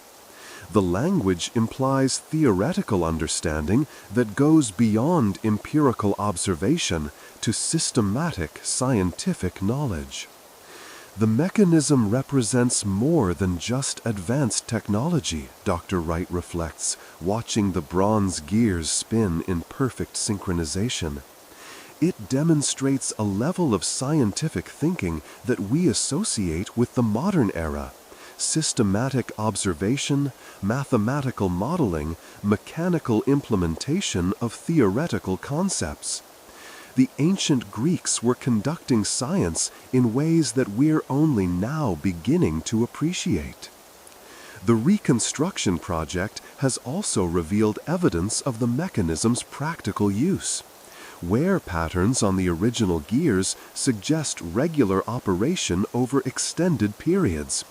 The language implies theoretical understanding that goes beyond empirical observation to systematic scientific knowledge. The mechanism represents more than just advanced technology, Dr. Wright reflects, watching the bronze gears spin in perfect synchronization. It demonstrates a level of scientific thinking that we associate with the modern era: systematic observation, mathematical modeling, mechanical implementation of theoretical concepts. The ancient Greeks were conducting science in ways that we're only now beginning to appreciate. The reconstruction project has also revealed evidence of the mechanism's practical use. Wear patterns on the original gears suggest regular operation over extended periods,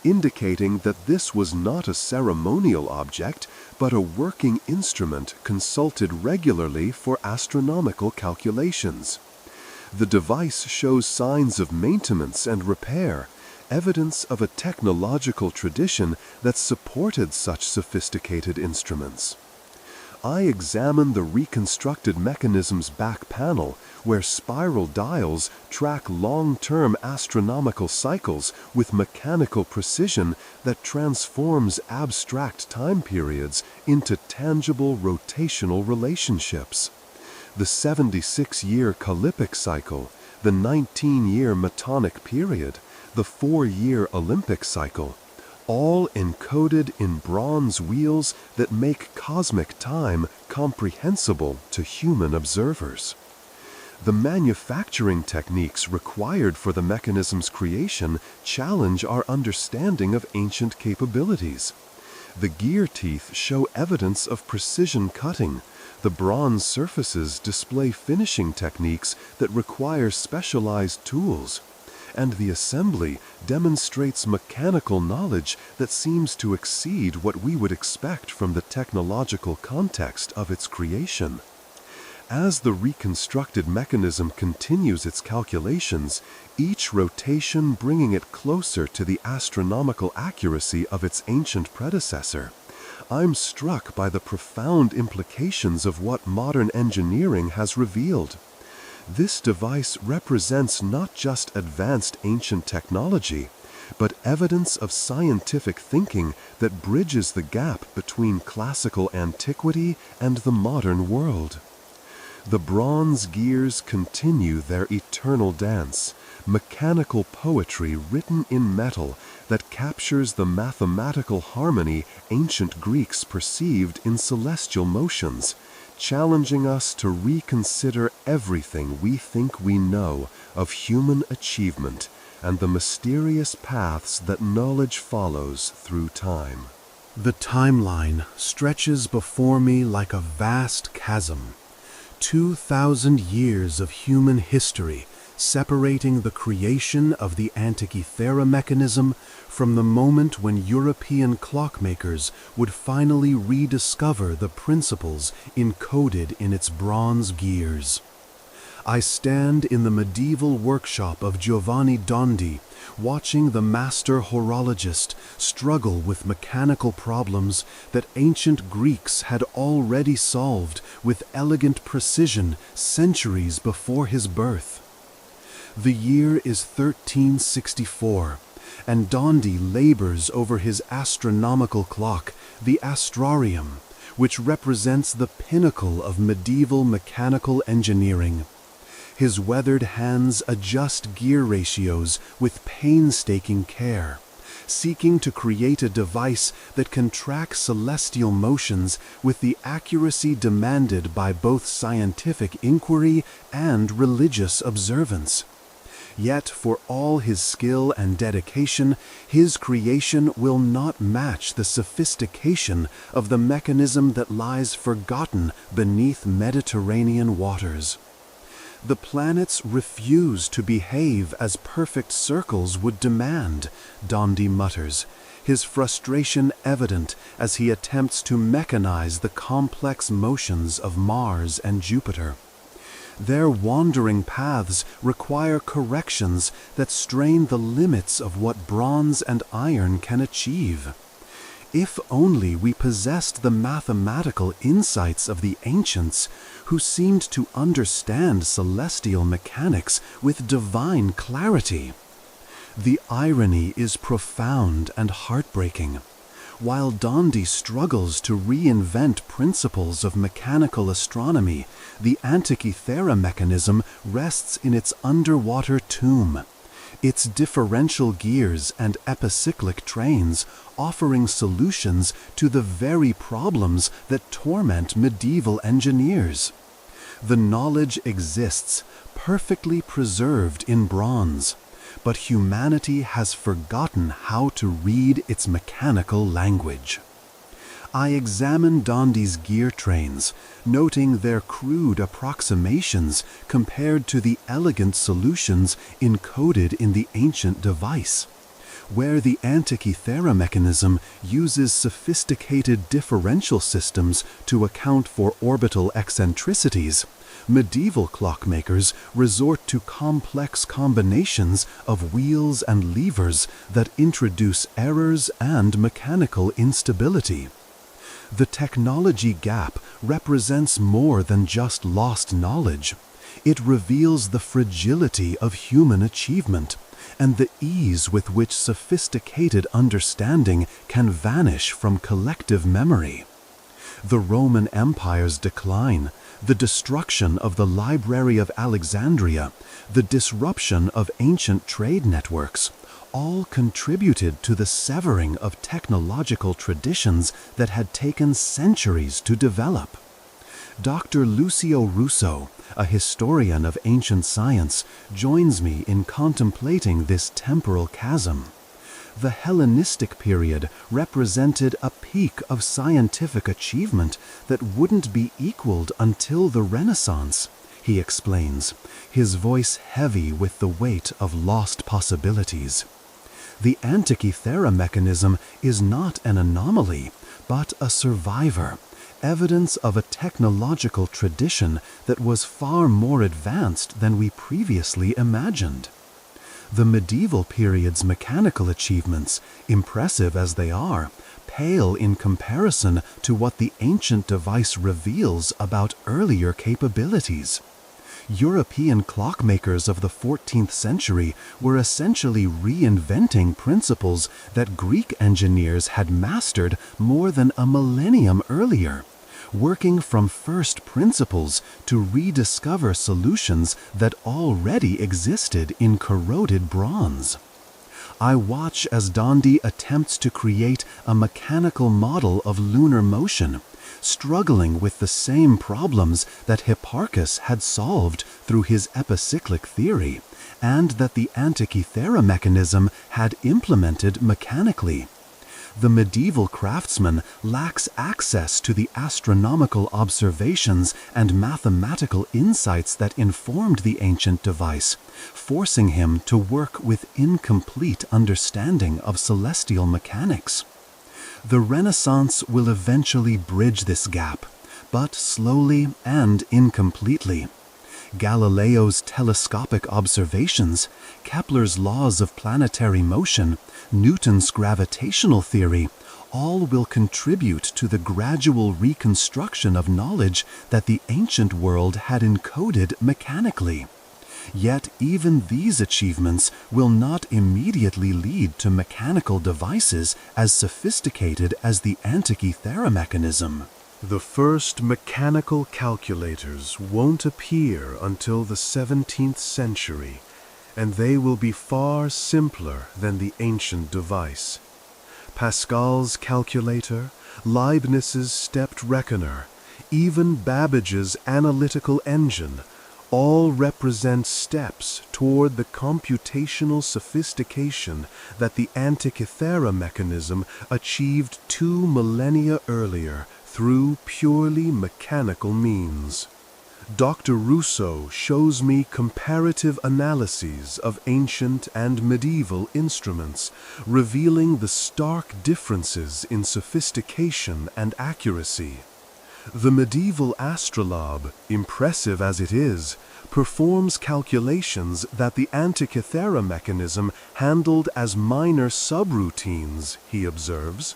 indicating that this was not a ceremonial object, but a working instrument consulted regularly for astronomical calculations. The device shows signs of maintenance and repair, evidence of a technological tradition that supported such sophisticated instruments. I examine the reconstructed mechanism's back panel, where spiral dials track long-term astronomical cycles with mechanical precision that transforms abstract time periods into tangible rotational relationships. The 76-year Calippic cycle, the 19-year Metonic period, the 4-year Olympic cycle, all encoded in bronze wheels that make cosmic time comprehensible to human observers. The manufacturing techniques required for the mechanism's creation challenge our understanding of ancient capabilities. The gear teeth show evidence of precision cutting. The bronze surfaces display finishing techniques that require specialized tools. And the assembly demonstrates mechanical knowledge that seems to exceed what we would expect from the technological context of its creation. As the reconstructed mechanism continues its calculations, each rotation bringing it closer to the astronomical accuracy of its ancient predecessor, I'm struck by the profound implications of what modern engineering has revealed. This device represents not just advanced ancient technology, but evidence of scientific thinking that bridges the gap between classical antiquity and the modern world. The bronze gears continue their eternal dance, mechanical poetry written in metal that captures the mathematical harmony ancient Greeks perceived in celestial motions, challenging us to reconsider everything we think we know of human achievement and the mysterious paths that knowledge follows through time. The timeline stretches before me like a vast chasm. 2,000 years of human history separating the creation of the Antikythera mechanism from the moment when European clockmakers would finally rediscover the principles encoded in its bronze gears. I stand in the medieval workshop of Giovanni Dondi, watching the master horologist struggle with mechanical problems that ancient Greeks had already solved with elegant precision centuries before his birth. The year is 1364, and Dondi labors over his astronomical clock, the astrarium, which represents the pinnacle of medieval mechanical engineering. His weathered hands adjust gear ratios with painstaking care, seeking to create a device that can track celestial motions with the accuracy demanded by both scientific inquiry and religious observance. Yet, for all his skill and dedication, his creation will not match the sophistication of the mechanism that lies forgotten beneath Mediterranean waters. The planets refuse to behave as perfect circles would demand, Dondi mutters, his frustration evident as he attempts to mechanize the complex motions of Mars and Jupiter. Their wandering paths require corrections that strain the limits of what bronze and iron can achieve. If only we possessed the mathematical insights of the ancients, who seemed to understand celestial mechanics with divine clarity. The irony is profound and heartbreaking. While Dondi struggles to reinvent principles of mechanical astronomy, the Antikythera mechanism rests in its underwater tomb, its differential gears and epicyclic trains offering solutions to the very problems that torment medieval engineers. The knowledge exists, perfectly preserved in bronze, but humanity has forgotten how to read its mechanical language. I examine Dondi's gear trains, noting their crude approximations compared to the elegant solutions encoded in the ancient device. Where the Antikythera mechanism uses sophisticated differential systems to account for orbital eccentricities, medieval clockmakers resort to complex combinations of wheels and levers that introduce errors and mechanical instability. The technology gap represents more than just lost knowledge. It reveals the fragility of human achievement and the ease with which sophisticated understanding can vanish from collective memory. The Roman Empire's decline, the destruction of the Library of Alexandria, the disruption of ancient trade networks, all contributed to the severing of technological traditions that had taken centuries to develop. Dr. Lucio Russo, a historian of ancient science, joins me in contemplating this temporal chasm. The Hellenistic period represented a peak of scientific achievement that wouldn't be equaled until the Renaissance, he explains, his voice heavy with the weight of lost possibilities. The Antikythera mechanism is not an anomaly, but a survivor, evidence of a technological tradition that was far more advanced than we previously imagined. The medieval period's mechanical achievements, impressive as they are, pale in comparison to what the ancient device reveals about earlier capabilities. European clockmakers of the 14th century were essentially reinventing principles that Greek engineers had mastered more than a millennium earlier, working from first principles to rediscover solutions that already existed in corroded bronze. I watch as Dondi attempts to create a mechanical model of lunar motion, struggling with the same problems that Hipparchus had solved through his epicyclic theory, and that the Antikythera mechanism had implemented mechanically. The medieval craftsman lacks access to the astronomical observations and mathematical insights that informed the ancient device, forcing him to work with incomplete understanding of celestial mechanics. The Renaissance will eventually bridge this gap, but slowly and incompletely. Galileo's telescopic observations, Kepler's laws of planetary motion, Newton's gravitational theory, all will contribute to the gradual reconstruction of knowledge that the ancient world had encoded mechanically. Yet even these achievements will not immediately lead to mechanical devices as sophisticated as the Antikythera mechanism. The first mechanical calculators won't appear until the 17th century, and they will be far simpler than the ancient device. Pascal's calculator, Leibniz's stepped reckoner, even Babbage's analytical engine, all represent steps toward the computational sophistication that the Antikythera mechanism achieved 2 millennia earlier through purely mechanical means. Dr. Russo shows me comparative analyses of ancient and medieval instruments, revealing the stark differences in sophistication and accuracy. The medieval astrolabe, impressive as it is, performs calculations that the Antikythera mechanism handled as minor subroutines, he observes.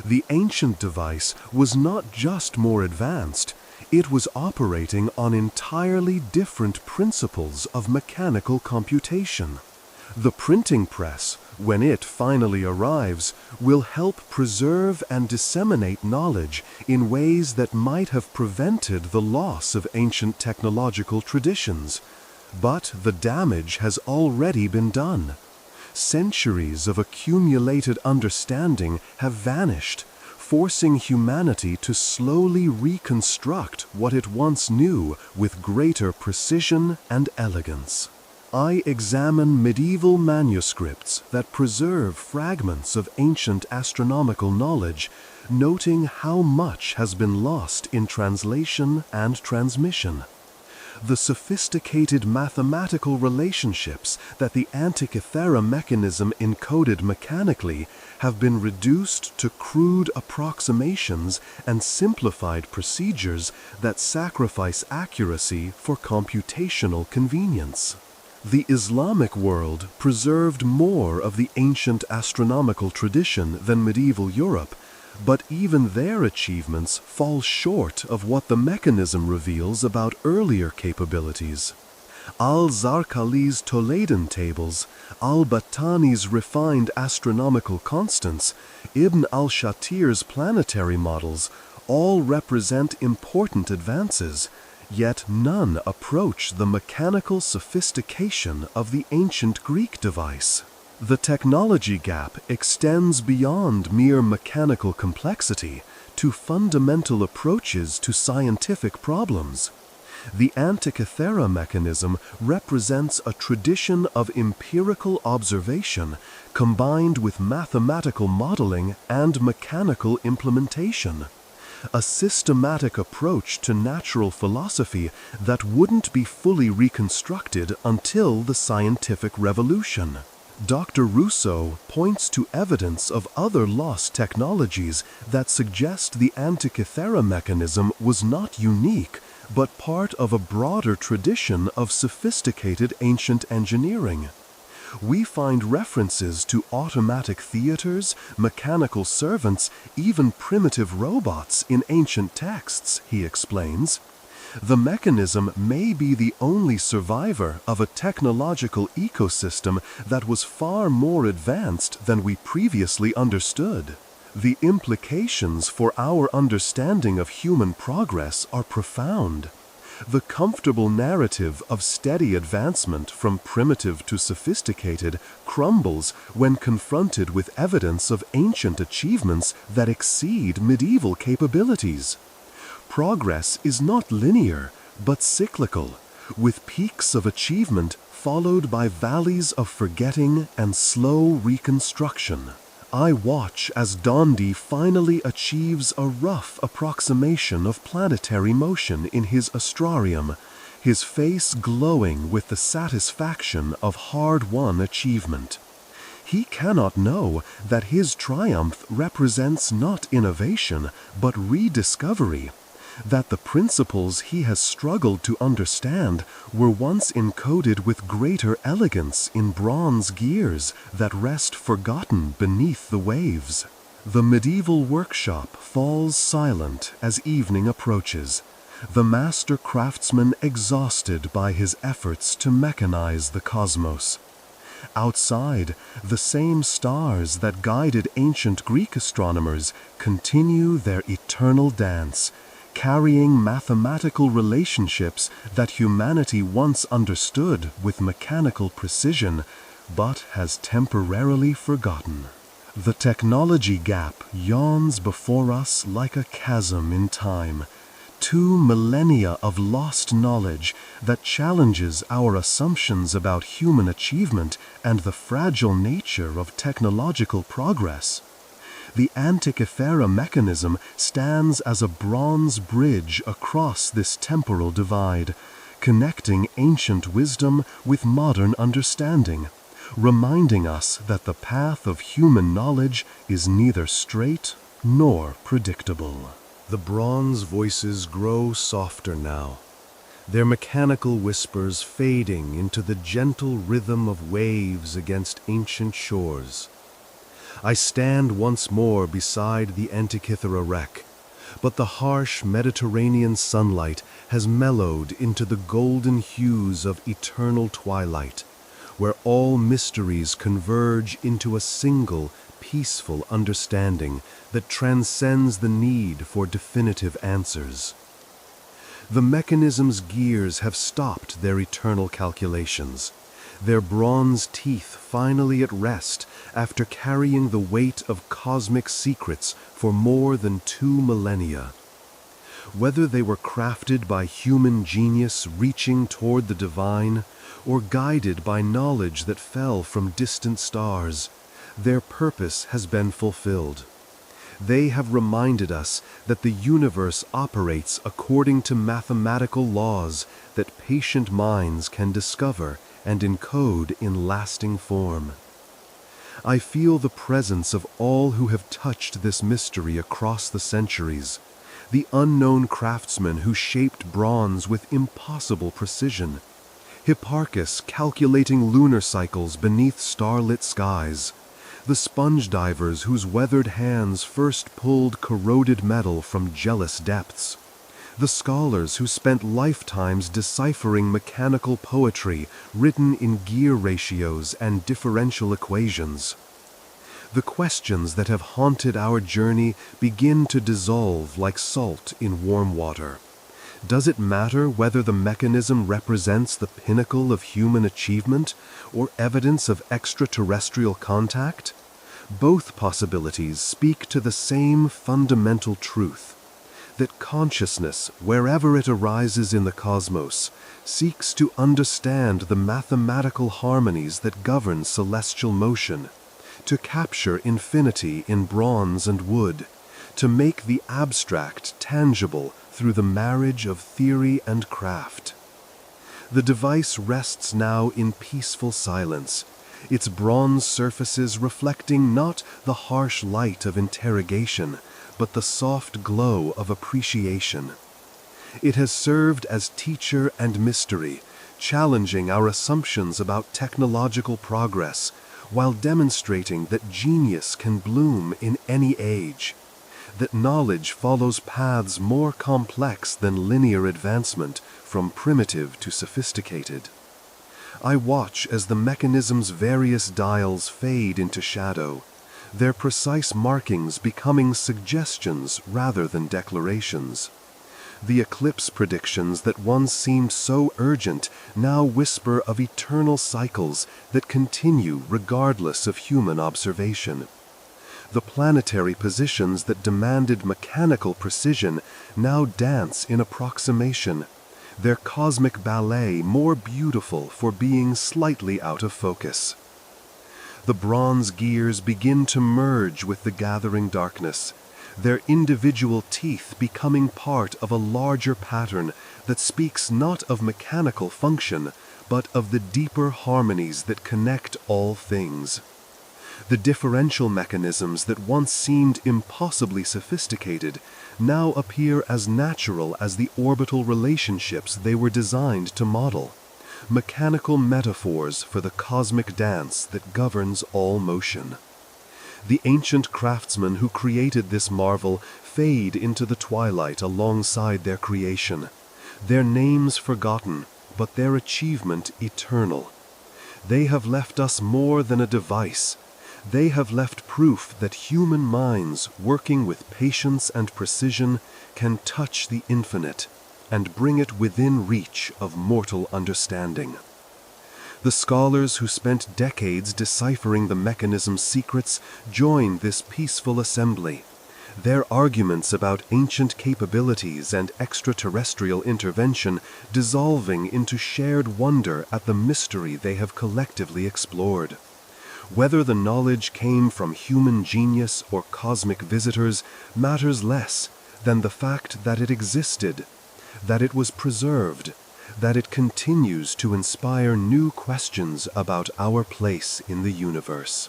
The ancient device was not just more advanced, it was operating on entirely different principles of mechanical computation. The printing press, when it finally arrives, will help preserve and disseminate knowledge in ways that might have prevented the loss of ancient technological traditions. But the damage has already been done. Centuries of accumulated understanding have vanished, forcing humanity to slowly reconstruct what it once knew with greater precision and elegance. I examine medieval manuscripts that preserve fragments of ancient astronomical knowledge, noting how much has been lost in translation and transmission. The sophisticated mathematical relationships that the Antikythera mechanism encoded mechanically have been reduced to crude approximations and simplified procedures that sacrifice accuracy for computational convenience. The Islamic world preserved more of the ancient astronomical tradition than medieval Europe, But even their achievements fall short of what the mechanism reveals about earlier capabilities. Al-Zarqali's Toledan tables, al-Battani's refined astronomical constants, Ibn al-Shatir's planetary models all represent important advances, yet none approach the mechanical sophistication of the ancient Greek device. The technology gap extends beyond mere mechanical complexity to fundamental approaches to scientific problems. The Antikythera mechanism represents a tradition of empirical observation combined with mathematical modeling and mechanical implementation. A systematic approach to natural philosophy that wouldn't be fully reconstructed until the scientific revolution. Dr. Rousseau points to evidence of other lost technologies that suggest the Antikythera mechanism was not unique, but part of a broader tradition of sophisticated ancient engineering. We find references to automatic theaters, mechanical servants, even primitive robots in ancient texts, he explains. The mechanism may be the only survivor of a technological ecosystem that was far more advanced than we previously understood. The implications for our understanding of human progress are profound. The comfortable narrative of steady advancement from primitive to sophisticated crumbles when confronted with evidence of ancient achievements that exceed medieval capabilities. Progress is not linear, but cyclical, with peaks of achievement followed by valleys of forgetting and slow reconstruction. I watch as Dondi finally achieves a rough approximation of planetary motion in his astrarium, his face glowing with the satisfaction of hard-won achievement. He cannot know that his triumph represents not innovation, but rediscovery, that the principles he has struggled to understand were once encoded with greater elegance in bronze gears that rest forgotten beneath the waves. The medieval workshop falls silent as evening approaches, the master craftsman exhausted by his efforts to mechanize the cosmos. Outside, the same stars that guided ancient Greek astronomers continue their eternal dance, carrying mathematical relationships that humanity once understood with mechanical precision, but has temporarily forgotten. The technology gap yawns before us like a chasm in time, 2 millennia of lost knowledge that challenges our assumptions about human achievement and the fragile nature of technological progress. The Antikythera mechanism stands as a bronze bridge across this temporal divide, connecting ancient wisdom with modern understanding, reminding us that the path of human knowledge is neither straight nor predictable. The bronze voices grow softer now, their mechanical whispers fading into the gentle rhythm of waves against ancient shores. I stand once more beside the Antikythera wreck, but the harsh Mediterranean sunlight has mellowed into the golden hues of eternal twilight, where all mysteries converge into a single, peaceful understanding that transcends the need for definitive answers. The mechanism's gears have stopped their eternal calculations, their bronze teeth finally at rest after carrying the weight of cosmic secrets for more than 2 millennia. Whether they were crafted by human genius reaching toward the divine, or guided by knowledge that fell from distant stars, their purpose has been fulfilled. They have reminded us that the universe operates according to mathematical laws that patient minds can discover and encode in lasting form. I feel the presence of all who have touched this mystery across the centuries, the unknown craftsmen who shaped bronze with impossible precision, Hipparchus calculating lunar cycles beneath starlit skies, the sponge divers whose weathered hands first pulled corroded metal from jealous depths, the scholars who spent lifetimes deciphering mechanical poetry written in gear ratios and differential equations. The questions that have haunted our journey begin to dissolve like salt in warm water. Does it matter whether the mechanism represents the pinnacle of human achievement or evidence of extraterrestrial contact? Both possibilities speak to the same fundamental truth, that consciousness, wherever it arises in the cosmos, seeks to understand the mathematical harmonies that govern celestial motion, to capture infinity in bronze and wood, to make the abstract tangible through the marriage of theory and craft. The device rests now in peaceful silence, its bronze surfaces reflecting not the harsh light of interrogation, but the soft glow of appreciation. It has served as teacher and mystery, challenging our assumptions about technological progress, while demonstrating that genius can bloom in any age, that knowledge follows paths more complex than linear advancement from primitive to sophisticated. I watch as the mechanism's various dials fade into shadow, their precise markings becoming suggestions rather than declarations. The eclipse predictions that once seemed so urgent now whisper of eternal cycles that continue regardless of human observation. The planetary positions that demanded mechanical precision now dance in approximation, their cosmic ballet more beautiful for being slightly out of focus. The bronze gears begin to merge with the gathering darkness, their individual teeth becoming part of a larger pattern that speaks not of mechanical function, but of the deeper harmonies that connect all things. The differential mechanisms that once seemed impossibly sophisticated now appear as natural as the orbital relationships they were designed to model, mechanical metaphors for the cosmic dance that governs all motion. The ancient craftsmen who created this marvel fade into the twilight alongside their creation, their names forgotten, but their achievement eternal. They have left us more than a device. They have left proof that human minds, working with patience and precision, can touch the infinite and bring it within reach of mortal understanding. The scholars who spent decades deciphering the mechanism's secrets join this peaceful assembly, their arguments about ancient capabilities and extraterrestrial intervention dissolving into shared wonder at the mystery they have collectively explored. Whether the knowledge came from human genius or cosmic visitors matters less than the fact that it existed, that it was preserved, that it continues to inspire new questions about our place in the universe.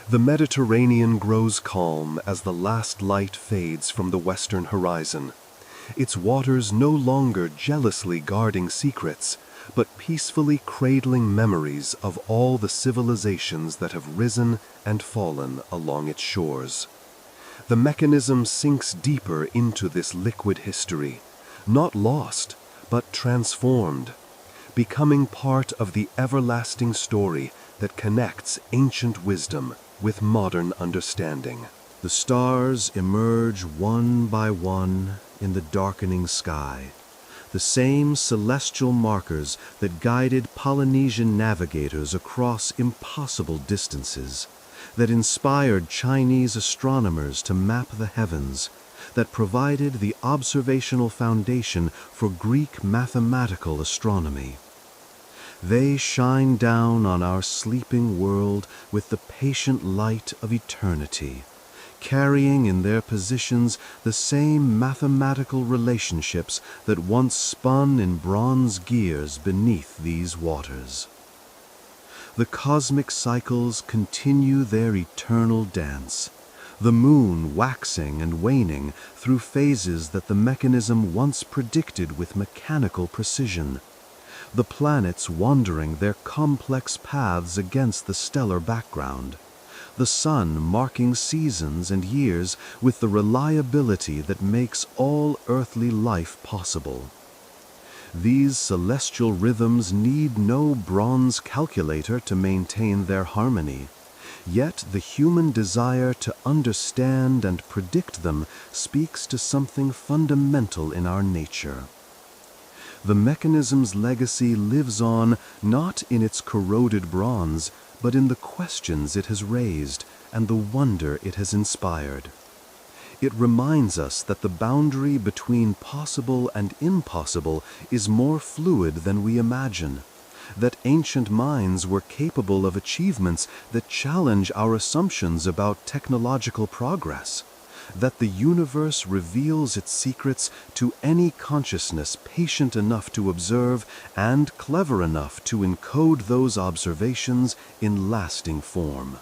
The Mediterranean grows calm as the last light fades from the western horizon, its waters no longer jealously guarding secrets, but peacefully cradling memories of all the civilizations that have risen and fallen along its shores. The mechanism sinks deeper into this liquid history, not lost, but transformed, becoming part of the everlasting story that connects ancient wisdom with modern understanding. The stars emerge one by one in the darkening sky, the same celestial markers that guided Polynesian navigators across impossible distances, that inspired Chinese astronomers to map the heavens, that provided the observational foundation for Greek mathematical astronomy. They shine down on our sleeping world with the patient light of eternity, carrying in their positions the same mathematical relationships that once spun in bronze gears beneath these waters. The cosmic cycles continue their eternal dance, the moon waxing and waning through phases that the mechanism once predicted with mechanical precision, the planets wandering their complex paths against the stellar background, the sun marking seasons and years with the reliability that makes all earthly life possible. These celestial rhythms need no bronze calculator to maintain their harmony, yet the human desire to understand and predict them speaks to something fundamental in our nature. The mechanism's legacy lives on not in its corroded bronze, but in the questions it has raised and the wonder it has inspired. It reminds us that the boundary between possible and impossible is more fluid than we imagine, that ancient minds were capable of achievements that challenge our assumptions about technological progress, that the universe reveals its secrets to any consciousness patient enough to observe and clever enough to encode those observations in lasting form.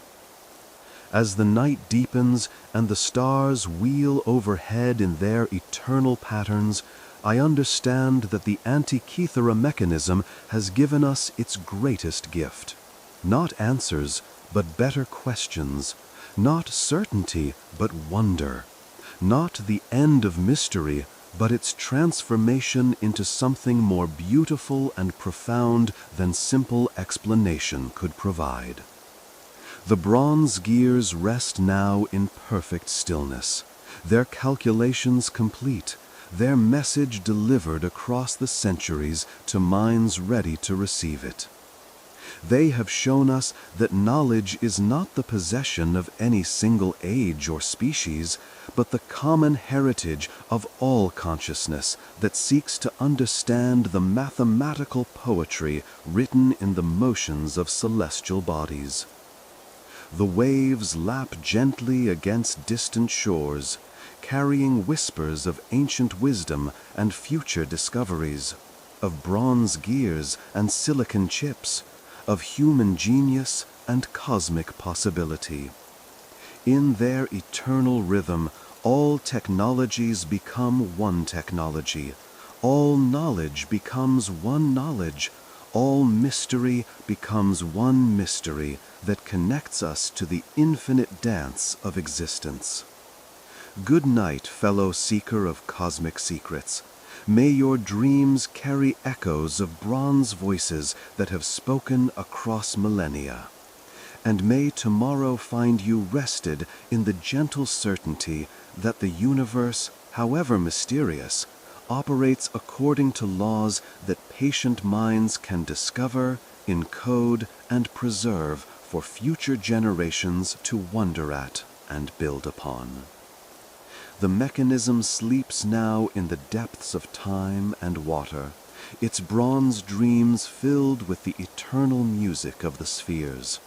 As the night deepens and the stars wheel overhead in their eternal patterns, I understand that the Antikythera mechanism has given us its greatest gift. Not answers, but better questions. Not certainty, but wonder. Not the end of mystery, but its transformation into something more beautiful and profound than simple explanation could provide. The bronze gears rest now in perfect stillness, their calculations complete, their message delivered across the centuries to minds ready to receive it. They have shown us that knowledge is not the possession of any single age or species, but the common heritage of all consciousness that seeks to understand the mathematical poetry written in the motions of celestial bodies. The waves lap gently against distant shores, carrying whispers of ancient wisdom and future discoveries, of bronze gears and silicon chips, of human genius and cosmic possibility. In their eternal rhythm, all technologies become one technology, all knowledge becomes one knowledge, all mystery becomes one mystery that connects us to the infinite dance of existence. Good night, fellow seeker of cosmic secrets. May your dreams carry echoes of bronze voices that have spoken across millennia. And may tomorrow find you rested in the gentle certainty that the universe, however mysterious, operates according to laws that patient minds can discover, encode, and preserve for future generations to wonder at and build upon. The mechanism sleeps now in the depths of time and water, its bronze dreams filled with the eternal music of the spheres,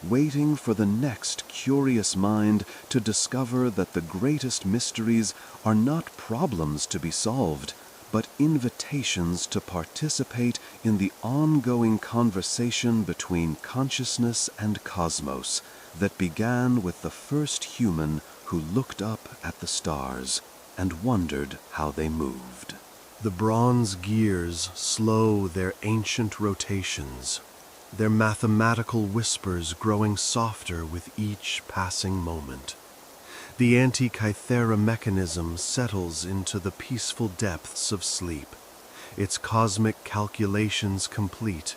waiting for the next curious mind to discover that the greatest mysteries are not problems to be solved, but invitations to participate in the ongoing conversation between consciousness and cosmos that began with the first human who looked up at the stars and wondered how they moved. The bronze gears slow their ancient rotations, their mathematical whispers growing softer with each passing moment. The Antikythera mechanism settles into the peaceful depths of sleep, its cosmic calculations complete,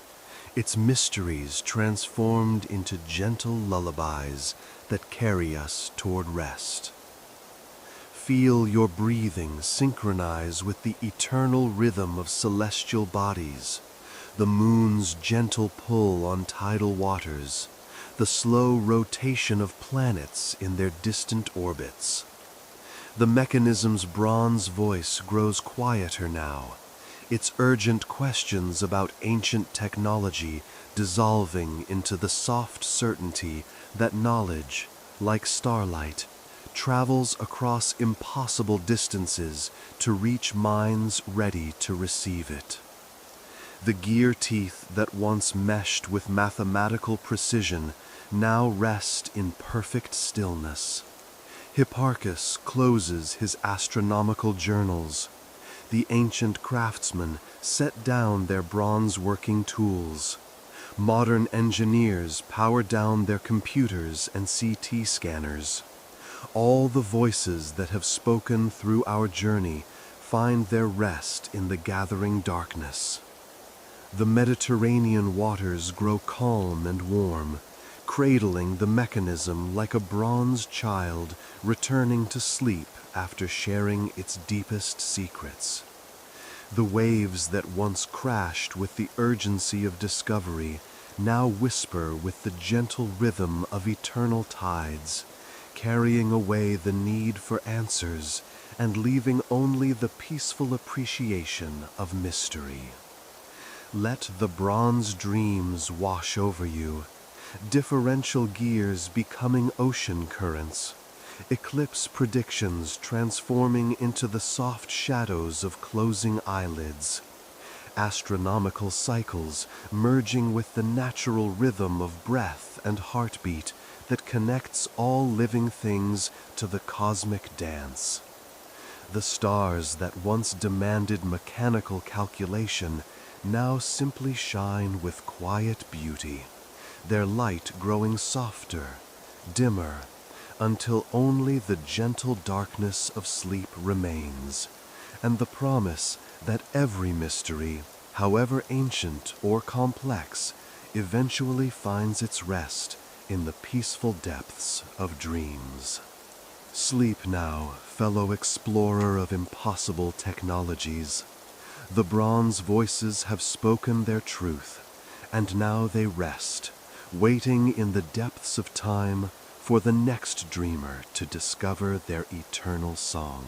its mysteries transformed into gentle lullabies that carry us toward rest. Feel your breathing synchronize with the eternal rhythm of celestial bodies, the moon's gentle pull on tidal waters, the slow rotation of planets in their distant orbits. The mechanism's bronze voice grows quieter now, its urgent questions about ancient technology dissolving into the soft certainty that knowledge, like starlight, travels across impossible distances to reach minds ready to receive it. The gear teeth that once meshed with mathematical precision now rest in perfect stillness. Hipparchus closes his astronomical journals. The ancient craftsmen set down their bronze working tools. Modern engineers power down their computers and CT scanners. All the voices that have spoken through our journey find their rest in the gathering darkness. The Mediterranean waters grow calm and warm, cradling the mechanism like a bronze child returning to sleep after sharing its deepest secrets. The waves that once crashed with the urgency of discovery now whisper with the gentle rhythm of eternal tides, carrying away the need for answers and leaving only the peaceful appreciation of mystery. Let the bronze dreams wash over you, differential gears becoming ocean currents, eclipse predictions transforming into the soft shadows of closing eyelids, astronomical cycles merging with the natural rhythm of breath and heartbeat that connects all living things to the cosmic dance. The stars that once demanded mechanical calculation now simply shine with quiet beauty, their light growing softer, dimmer, until only the gentle darkness of sleep remains, and the promise that every mystery, however ancient or complex, eventually finds its rest in the peaceful depths of dreams. Sleep now, fellow explorer of impossible technologies. The bronze voices have spoken their truth, and now they rest, waiting in the depths of time for the next dreamer to discover their eternal song.